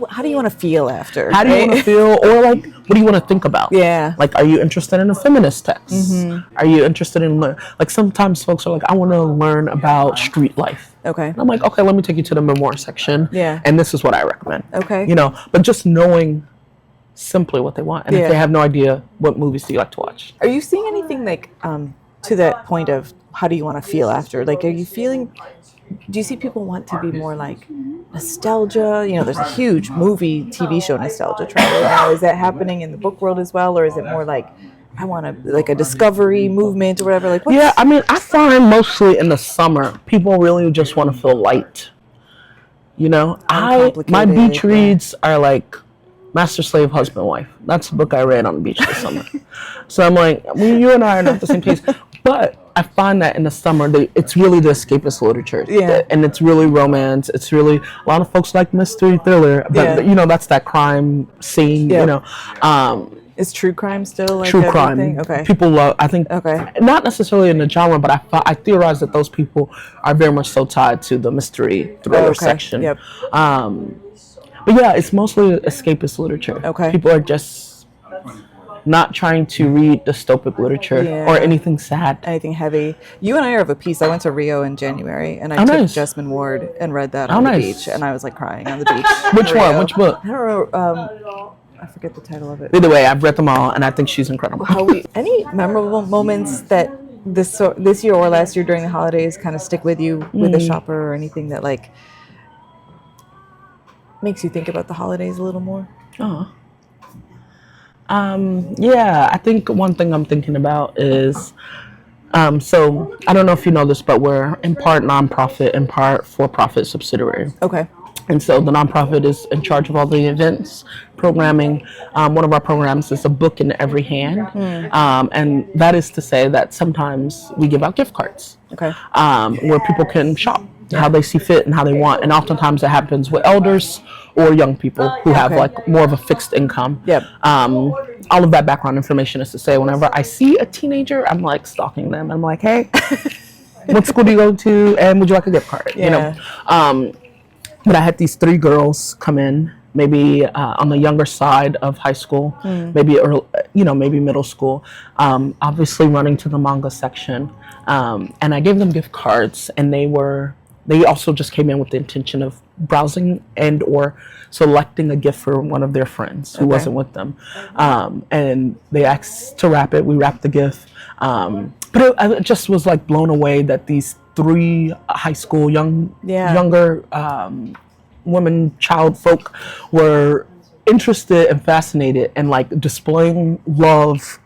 how do you want to feel after? How do you want to feel? Or like, what do you want to think about? Yeah. Like, are you interested in a feminist text? Are you interested in like, sometimes folks are like, I want to learn about street life. Okay. And I'm like, okay, let me take you to the memoir section. Yeah. And this is what I recommend. Okay. But just knowing simply what they want, and if they have no idea, what movies do you like to watch? Are you seeing anything like to that point of how do you want to feel after? Like, do you see people want to be more like nostalgia? There's a huge movie, TV show nostalgia trend right now. Is that happening in the book world as well? Or is it more like, I want to, like a discovery movement or whatever? Like, I mean, I find mostly in the summer, people really just want to feel light. My beach reads are like Master, Slave, Husband, Wife. That's the book I read on the beach this summer. So I'm like, you and I are not the same place. But I find that in the summer, it's really the escapist literature. Yeah. And it's really romance. It's really, a lot of folks like mystery, thriller. But, that's that crime scene, Is true crime still like true crime? Okay. People love, I think, not necessarily in the genre, but I theorize that those people are very much so tied to the mystery thriller section. Yep. But yeah, it's mostly escapist literature. Okay. People are just not trying to read dystopic literature or anything sad. Anything heavy. You and I are of a piece. I went to Rio in January, and I took Jessamine Ward and read that on the beach, and I was like crying on the beach. Which one? Which book? I don't know. I forget the title of it. Either way, I've read them all, and I think she's incredible. Any memorable moments that this year or last year during the holidays kind of stick with you with a shopper, or anything that like makes you think about the holidays a little more? Oh. I think one thing I'm thinking about is, so I don't know if you know this, but we're in part nonprofit, in part for-profit subsidiary. Okay. And so the nonprofit is in charge of all the events, programming. One of our programs is a book in every hand. And that is to say that sometimes we give out gift cards. Okay. Where people can shop how they see fit and how they want. And oftentimes it happens with elders or young people who have like more of a fixed income. Yep. All of that background information is to say, whenever I see a teenager, I'm like stalking them. I'm like, hey, what school do you go to? And would you like a gift card? But I had these 3 girls come in, maybe on the younger side of high school, maybe early, maybe middle school, obviously running to the manga section. And I gave them gift cards, and they they also just came in with the intention of browsing and or selecting a gift for one of their friends who wasn't with them. And they asked to wrap it. We wrapped the gift. But I just was like blown away that these 3 high school younger women, child folk were interested and fascinated and like displaying love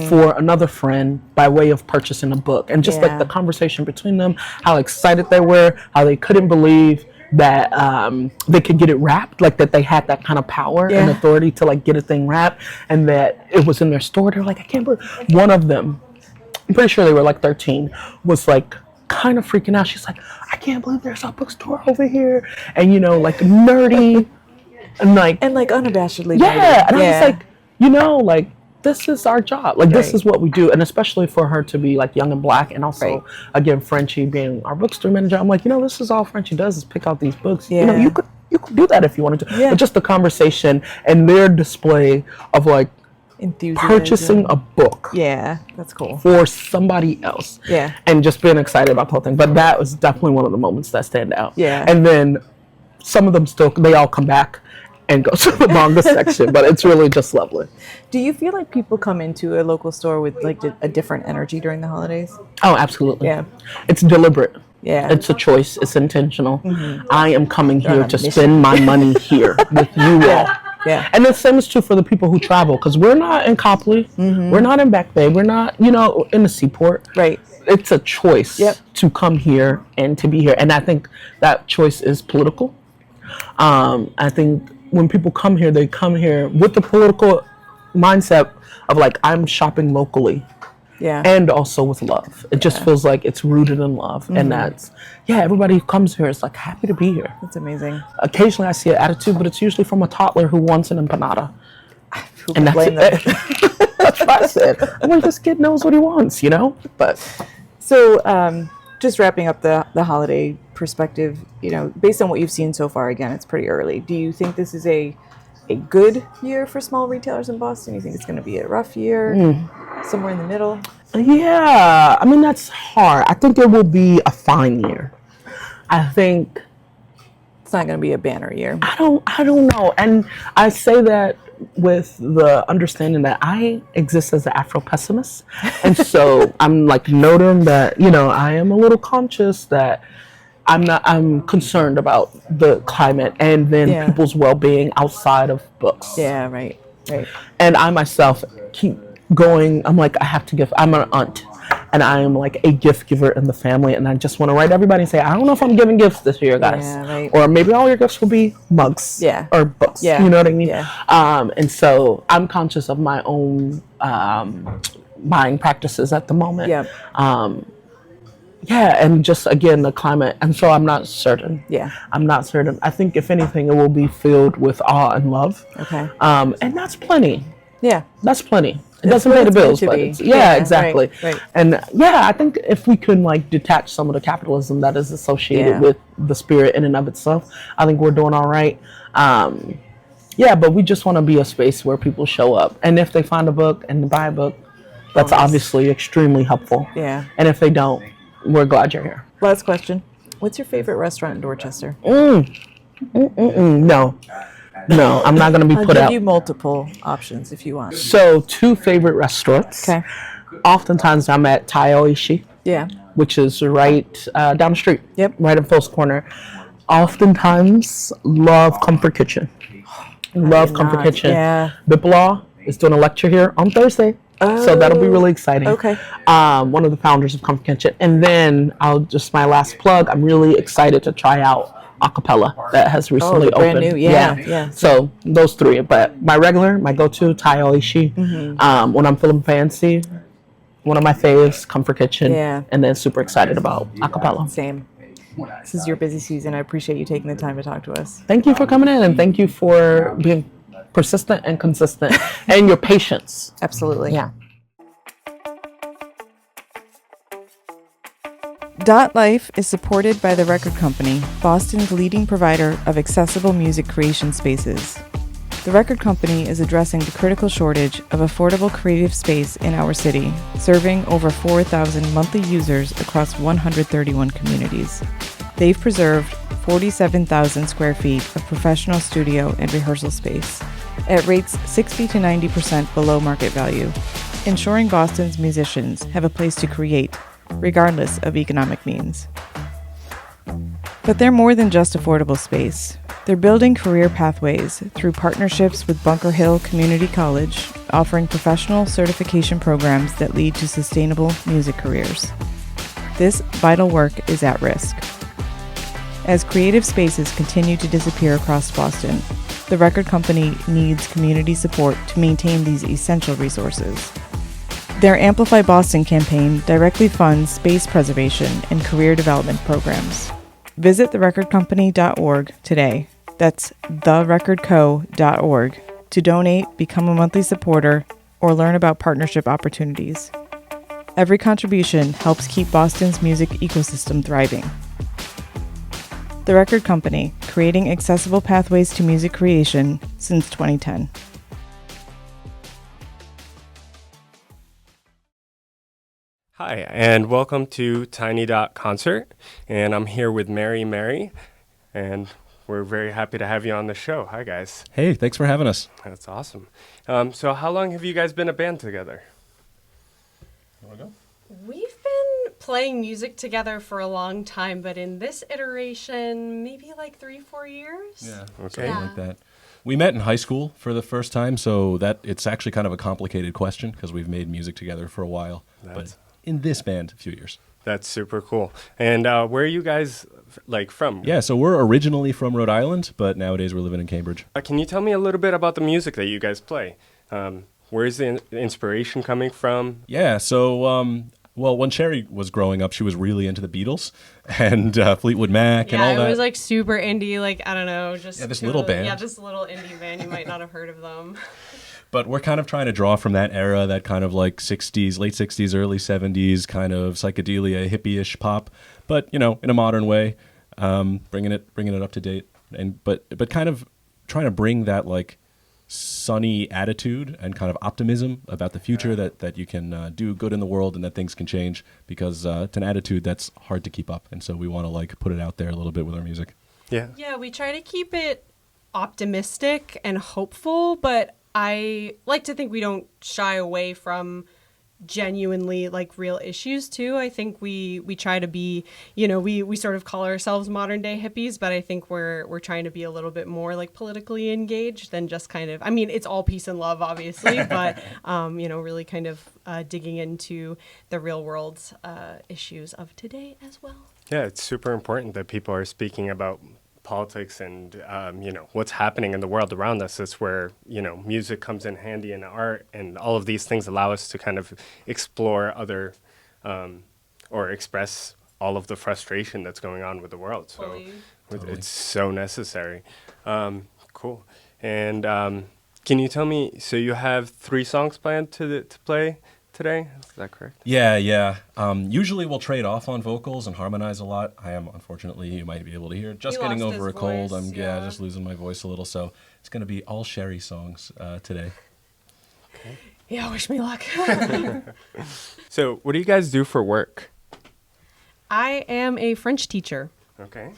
for another friend by way of purchasing a book, and just like the conversation between them, how excited they were, how they couldn't believe that they could get it wrapped, like that they had that kind of power and authority to like get a thing wrapped, and that it was in their store. They're like, I can't believe. One of them, I'm pretty sure they were like 13, was like kind of freaking out. She's like, I can't believe there's a bookstore over here, and like nerdy. And like unabashedly. Yeah. And I was like, like this is our job. Like this is what we do. And especially for her to be like young and Black, and also again, Frenchie being our bookstore manager, I'm like, this is all Frenchie does is pick out these books. Yeah. You could do that if you wanted to. Yeah. But just the conversation and their display of like enthusiasm. Purchasing a book. Yeah, that's cool. For somebody else. Yeah. And just being excited about the whole thing. But that was definitely one of the moments that stand out. Yeah. And then some of them they all come back and go to the manga section, but it's really just lovely. Do you feel like people come into a local store with like a different energy during the holidays? Oh, absolutely. Yeah. It's deliberate. Yeah. It's a choice. It's intentional. I am coming here to spend my money here with you all. Yeah. And the same is true for the people who travel, because we're not in Copley, we're not in Back Bay, we're not, in the Seaport. Right. It's a choice to come here and to be here. And I think that choice is political. I think when people come here, they come here with the political mindset of like, I'm shopping locally. Yeah. And also with love. It just feels like it's rooted in love. And that's, everybody who comes here is like happy to be here. That's amazing. Occasionally I see an attitude, but it's usually from a toddler who wants an empanada. Who can blame them? That's what I said. I'm like, this kid knows what he wants, But so, just wrapping up the holiday perspective, based on what you've seen so far, again, it's pretty early. Do you think this is a good year for small retailers in Boston? You think it's going to be a rough year? Somewhere in the middle? Yeah, I mean, that's hard. I think it will be a fine year. I think it's not going to be a banner year. I don't know. And I say that with the understanding that I exist as an Afro pessimist. And so I'm like noting that, I am a little conscious that I'm concerned about the climate and then people's well-being outside of books. Yeah, right. And I myself keep going, I'm like, I have to give, I'm an aunt, and I am like a gift giver in the family, and I just want to write everybody and say, I don't know if I'm giving gifts this year, guys. Yeah, right. Or maybe all your gifts will be mugs or books. Yeah. You know what I mean? Yeah. And so I'm conscious of my own buying practices at the moment. And just, again, the climate. And so I'm not certain. Yeah. I'm not certain. I think, if anything, it will be filled with awe and love. Okay. And that's plenty. Yeah. That's plenty. It doesn't pay the bills, but it's, exactly. Right. And I think if we can like detach some of the capitalism that is associated with the spirit in and of itself, I think we're doing all right. But we just want to be a space where people show up. And if they find a book and buy a book, that's obviously extremely helpful. Yeah. And if they don't, we're glad you're here. Last question. What's your favorite restaurant in Dorchester? No, I'm not going to be put I'll out. give you multiple options if you want. So 2 favorite restaurants. Okay. Oftentimes I'm at Taioishi. Yeah. Which is right down the street. Yep. Right in Post Corner. Oftentimes love Comfort Kitchen. Love Comfort Kitchen. Yeah. Biplaw is doing a lecture here on Thursday. So that'll be really exciting. Okay. One of the founders of Comfort Kitchen. And then my last plug, I'm really excited to try out Acapella that has recently opened. Brand new, yeah. So those 3, but my go-to, Taioishi. When I'm feeling fancy, one of my faves, Comfort Kitchen. Yeah. And then super excited about Acapella. Same. This is your busy season. I appreciate you taking the time to talk to us. Thank you for coming in, and thank you for being persistent and consistent and your patience. Absolutely. Yeah. Dot Life is supported by The Record Company, Boston's leading provider of accessible music creation spaces. The Record Company is addressing the critical shortage of affordable creative space in our city, serving over 4,000 monthly users across 131 communities. They've preserved 47,000 square feet of professional studio and rehearsal space at rates 60 to 90% below market value, ensuring Boston's musicians have a place to create, regardless of economic means. But they're more than just affordable space. They're building career pathways through partnerships with Bunker Hill Community College, offering professional certification programs that lead to sustainable music careers. This vital work is at risk. As creative spaces continue to disappear across Boston, the record company needs community support to maintain these essential resources. Their Amplify Boston campaign directly funds space preservation and career development programs. Visit therecordcompany.org today. That's therecordco.org to donate, become a monthly supporter, or learn about partnership opportunities. Every contribution helps keep Boston's music ecosystem thriving. The Record Company, creating accessible pathways to music creation since 2010. Hi, and welcome to Tiny Dot Concert. And I'm here with Mary, and we're very happy to have you on the show. Hi, guys. Hey, thanks for having us. That's awesome. So how long have you guys been a band together? We've been playing music together for a long time, but in this iteration, maybe like 3-4 years. Yeah, Okay. something like that. We met in high school for the first time, so that it's actually kind of a complicated question because we've made music together for a while. But in this band, a few years. That's super cool. And where are you guys from? Yeah, so we're originally from Rhode Island, but nowadays we're living in Cambridge. Can you tell me a little bit about the music that you guys play? Where is the inspiration coming from? Yeah, so well, when Sherry was growing up, she was really into the Beatles and Fleetwood Mac and all Yeah, that. it was like super indie, like, I don't know, just this little band. Yeah, just a little indie band. You might not have heard of them. But we're kind of trying to draw from that era, that kind of like 60s, late 60s, early 70s kind of psychedelia, hippie-ish pop, but in a modern way, bringing it up to date, and but kind of trying to bring that like sunny attitude and kind of optimism about the future that you can do good in the world and that things can change, because it's an attitude that's hard to keep up, and so we want to like put it out there a little bit with our music. Yeah, we try to keep it optimistic and hopeful, but I like to think we don't shy away from genuinely like real issues too. I think we try to be, we sort of call ourselves modern day hippies, but I think we're trying to be a little bit more like politically engaged than just kind of, I mean, it's all peace and love obviously, but really kind of digging into the real world issues of today as well. Yeah, it's super important that people are speaking about politics and what's happening in the world around us. That's where music comes in handy, and art and all of these things allow us to kind of explore other or express all of the frustration that's going on with the world. So it's so necessary. Cool. And can you tell me, so you have 3 songs planned to play today? Is that correct? Yeah. Usually we'll trade off on vocals and harmonize a lot. I am, unfortunately, you might be able to hear, just He getting lost over a his cold. voice, I'm just losing my voice a little. So it's going to be all Sherry songs today. Yeah, wish me luck. So what do you guys do for work? I am a French teacher. Okay.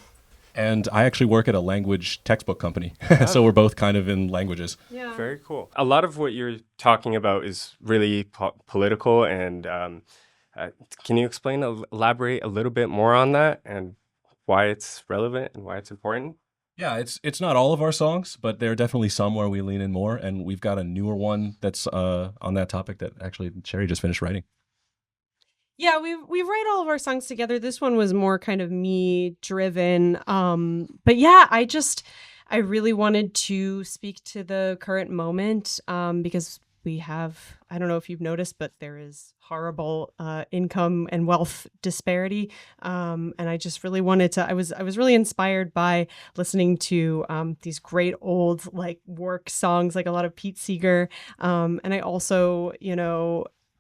And I actually work at a language textbook company. So we're both kind of in languages. Yeah. Very cool. A lot of what you're talking about is really political, and can you elaborate a little bit more on that and why it's relevant and why it's important? Yeah, it's not all of our songs, but there are definitely some where we lean in more. And we've got a newer one that's on that topic that actually Sherry just finished writing. Yeah, we write all of our songs together. This one was more kind of me driven. But yeah, I really wanted to speak to the current moment because we have, I don't know if you've noticed, but there is horrible income and wealth disparity. And I just really wanted to, I was really inspired by listening to these great old like work songs, like a lot of Pete Seeger. And I also,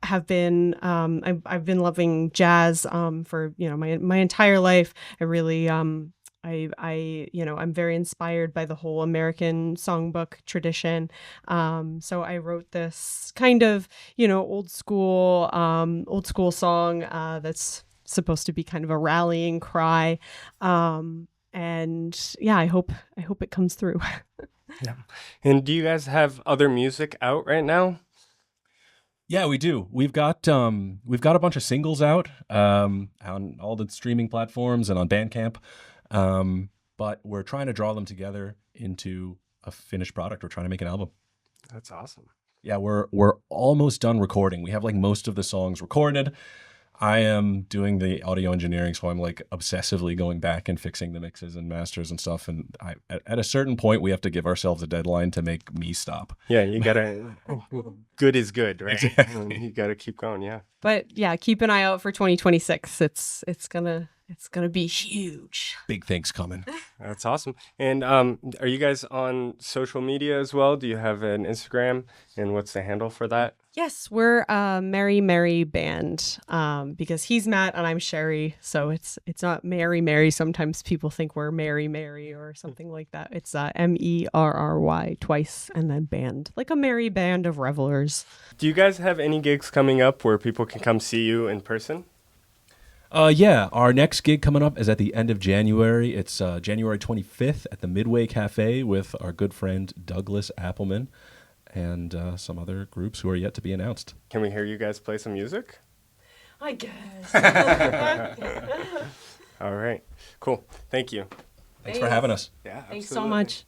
have been I've been loving jazz for my entire life. I really I'm very inspired by the whole American songbook tradition. So I wrote this kind of old school song that's supposed to be kind of a rallying cry. And yeah, I hope it comes through. Yeah. And do you guys have other music out right now? Yeah, we do. We've got a bunch of singles out on all the streaming platforms and on Bandcamp, but we're trying to draw them together into a finished product. We're trying to make an album. That's awesome. Yeah, we're almost done recording. We have like most of the songs recorded. I am doing the audio engineering, so I'm like obsessively going back and fixing the mixes and masters and stuff. And at a certain point, we have to give ourselves a deadline to make me stop. Yeah, you gotta. Good is good, right? Exactly. You gotta keep going. Yeah. But yeah, keep an eye out for 2026. It's gonna be huge. Big things coming. That's awesome. And are you guys on social media as well? Do you have an Instagram? And what's the handle for that? Yes, we're Mary Mary Band because he's Matt and I'm Sherry. So it's not Mary Mary. Sometimes people think we're Mary Mary or something like that. It's MERRY twice and then band, like a merry band of revelers. Do you guys have any gigs coming up where people can come see you in person? Yeah, our next gig coming up is at the end of January. It's January 25th at the Midway Cafe with our good friend Douglas Appleman and some other groups who are yet to be announced. Can we hear you guys play some music? I guess. All right. Cool. Thank you. Thanks for having us. Yeah. Thanks so absolutely. much.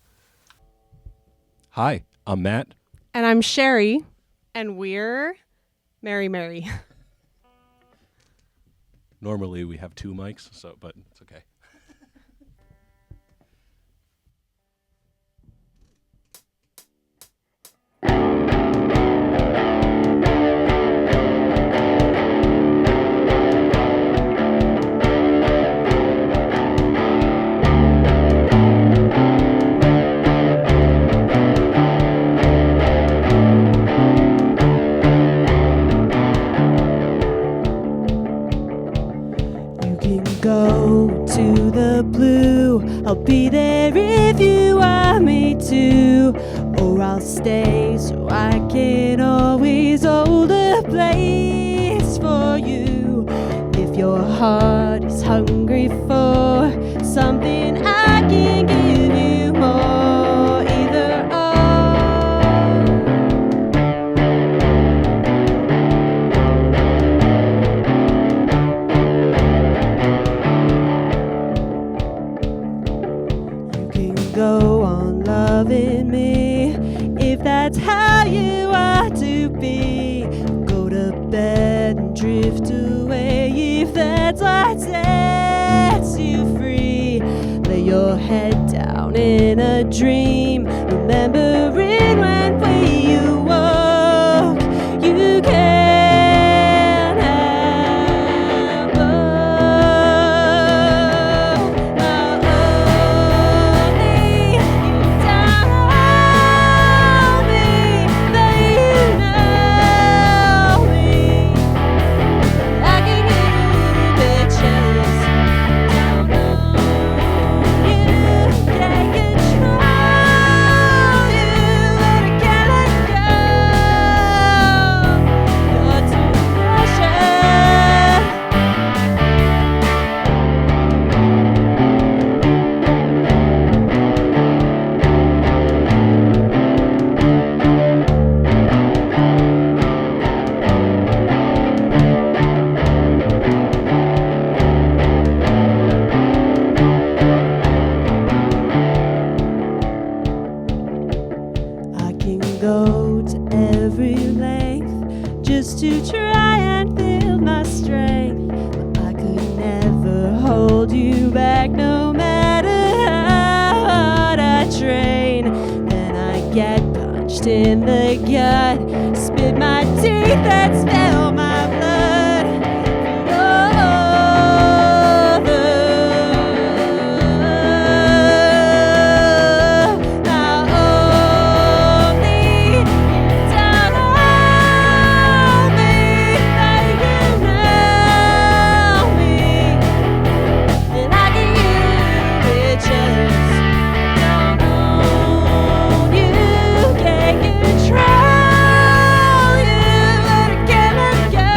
Hi, I'm Matt. And I'm Sherry. And we're Mary Mary. Normally we have two mics, but it's okay. Go to the blue, I'll be there if you want me to, or I'll stay so I can always hold a place for you. If your heart is hungry for something, I can give you more, either go on loving me if that's how you want to be. Go to bed and drift away if that's what sets you free. Lay your head down in a dream, remembering when you woke. You can have to try and build my strength, but I could never hold you back no matter how hard I train. Then I get punched in the gut, spit my teeth and spill my blood. Control you, but I can't let go.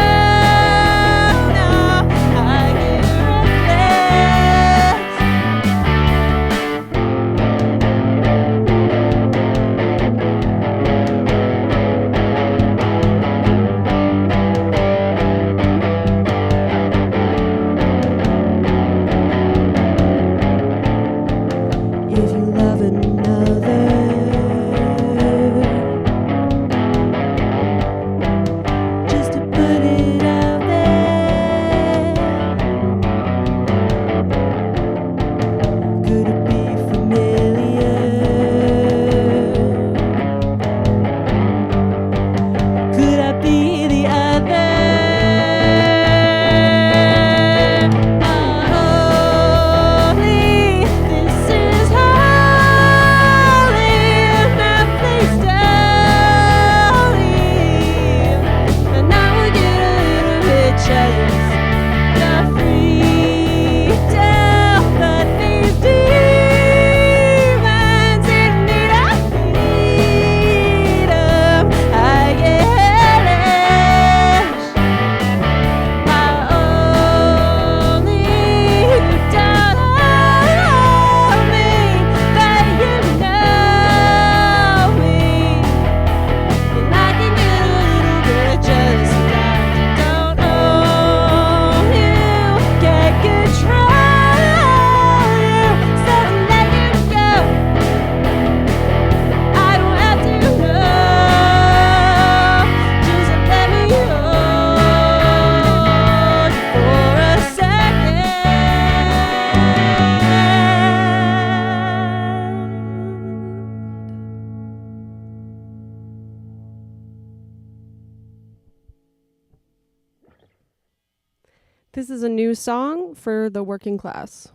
This is a new song for the working class.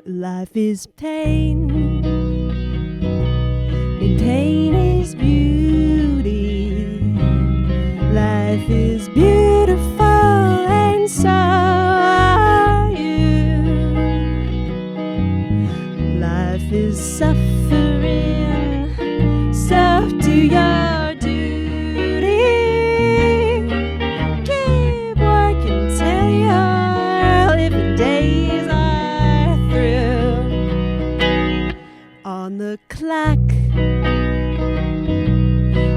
Life is pain, and pain is beauty. Life is beautiful, and so are you. Life is suffering, so do your duty. Keep working till your living days are through. On the clock,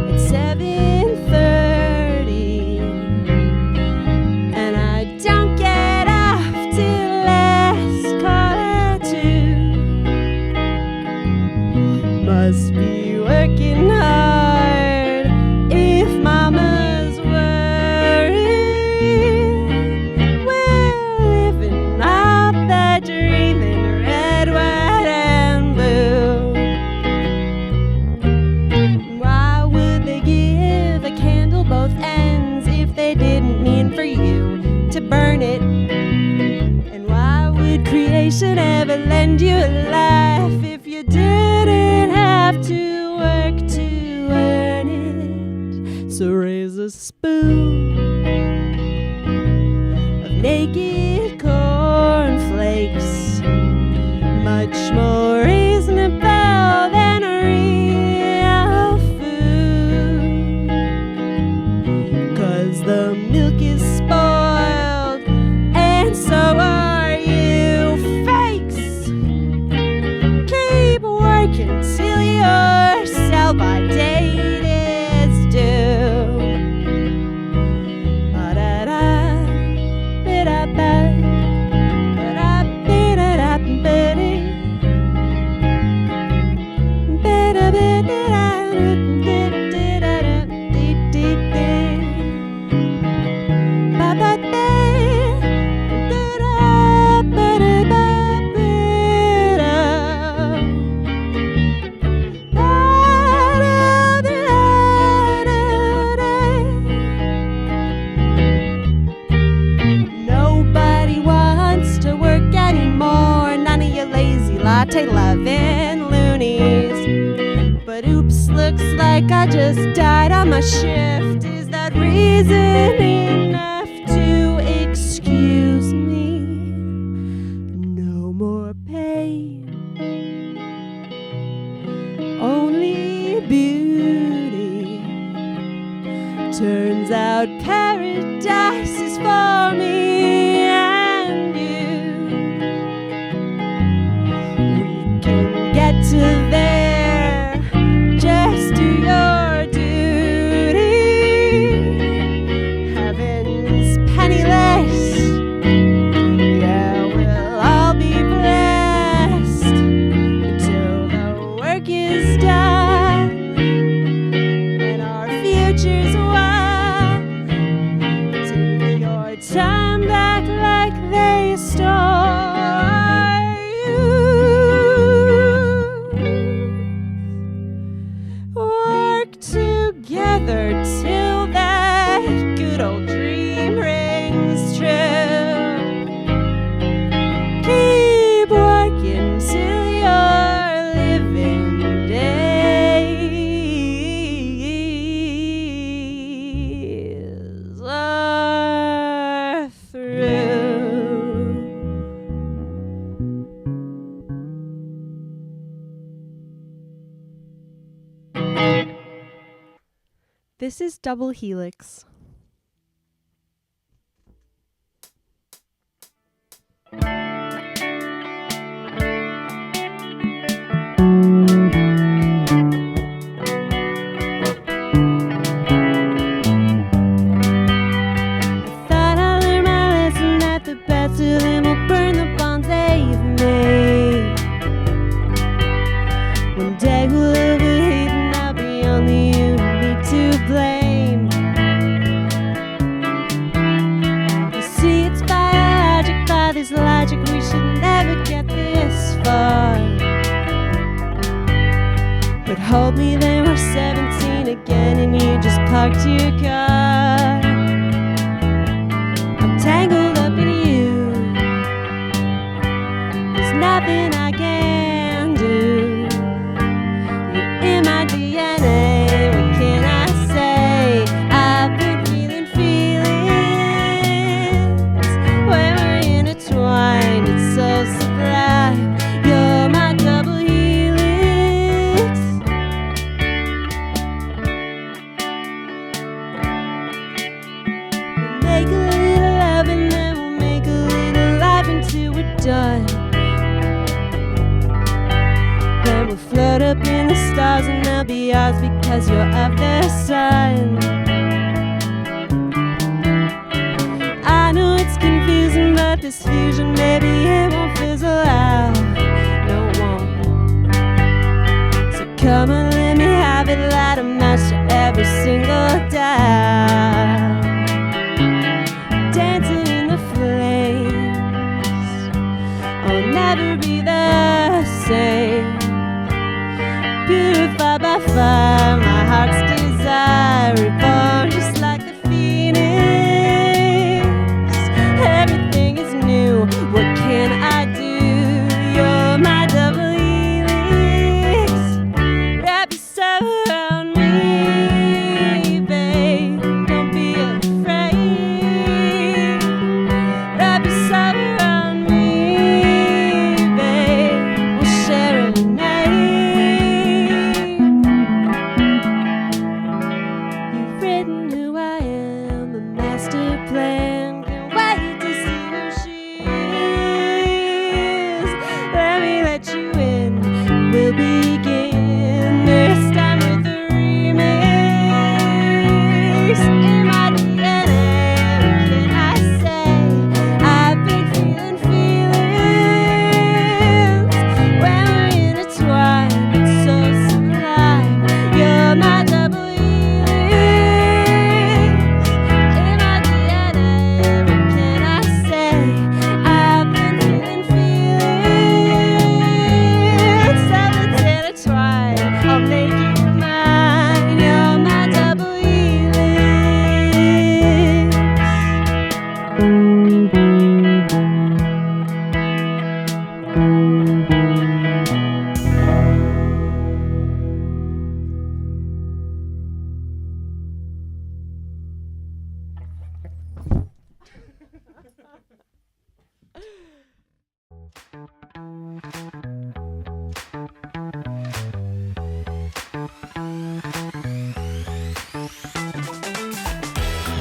it's 7:30, and I don't get off till last quarter two. Must be working hard if mama's worried. We're living out that dream in red, white, and blue. Why would they give a candle both ends if they didn't mean for you to burn it? And why would creation ever lend you a life if you didn't have to work to earn it? So raise a spoon of naked cornflakes, much more reasonable than real food. 'Cause the milk is spoiled, and so are you fakes. Keep working till your sell-by date is due. Ba-da-da, ba-da-ba, ba-da-ba-da-da-ba-dee. Nobody wants to work anymore, none of you lazy latte loving loonies. But oops, looks like I just died on my shift. Is that reason enough to excuse me? No more pain, only beauty. Turns out paradise is for me and you. We can get to there, just do your duty. Heaven's penniless, yeah, we'll all be blessed until the work is done and our future's won. Take your time back like they stole you. Work together till that good old dream rings true. Keep working till your living days are through. This is Double Helix. Thought I learned my lesson that the best of them will burn the bonds they've made. One day we'll overheat and I'll be only you and me to blame. told me they were 17 again and you just parked your car. I'm tangled up in you. There's nothing I can do. You're in my DNA. What can I say? I've been feeling feelings when we're intertwined. It's so sublime. You're my double helix. We'll make a little love and then we'll make a little life until we're done. Then we'll float up in the stars and they'll be ours because you're of the sun. I know it's confusing, but this fusion, maybe it won't fizzle out. No, it won't. So come on, let me have it, light a match to every single dial. Dancing in the flames, I'll never be the same. Purified by fire, my heart's desire, reborn just like the phoenix. Everything is new, what can I do? You're my double helix. Wrap yourself around me, babe, don't be afraid. Wrap yourself around me, babe, we'll share a night. You've written who I am, a master plan. Can't wait to see who she is. Let me let you in. We'll begin this time with a remix. In my DNA, what can I say? I've been feeling feelings when we're intertwined. It's so sublime. You're my double helix. In my DNA, what can I say? I've been feeling feelings. So let's intertwine. I'll make you mine. You're my double helix.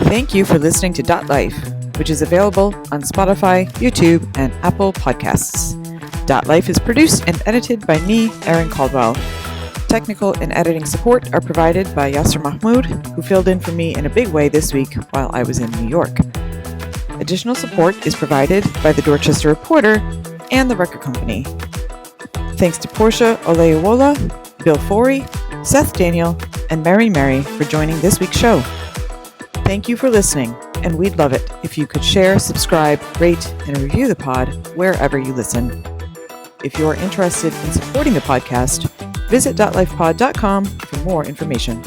Thank you for listening to Dot Life, which is available on Spotify, YouTube, and Apple Podcasts. Dot Life is produced and edited by me, Aaron Caldwell. Technical and editing support are provided by Yasser Mahmoud, who filled in for me in a big way this week while I was in New York. Additional support is provided by the Dorchester Reporter and the Record Company. Thanks to Porsha Olayiwola, Bill Forry, Seth Daniel, and Mary for joining this week's show. Thank you for listening, and we'd love it if you could share, subscribe, rate, and review the pod wherever you listen. If you are interested in supporting the podcast, visit .lifepod.com for more information.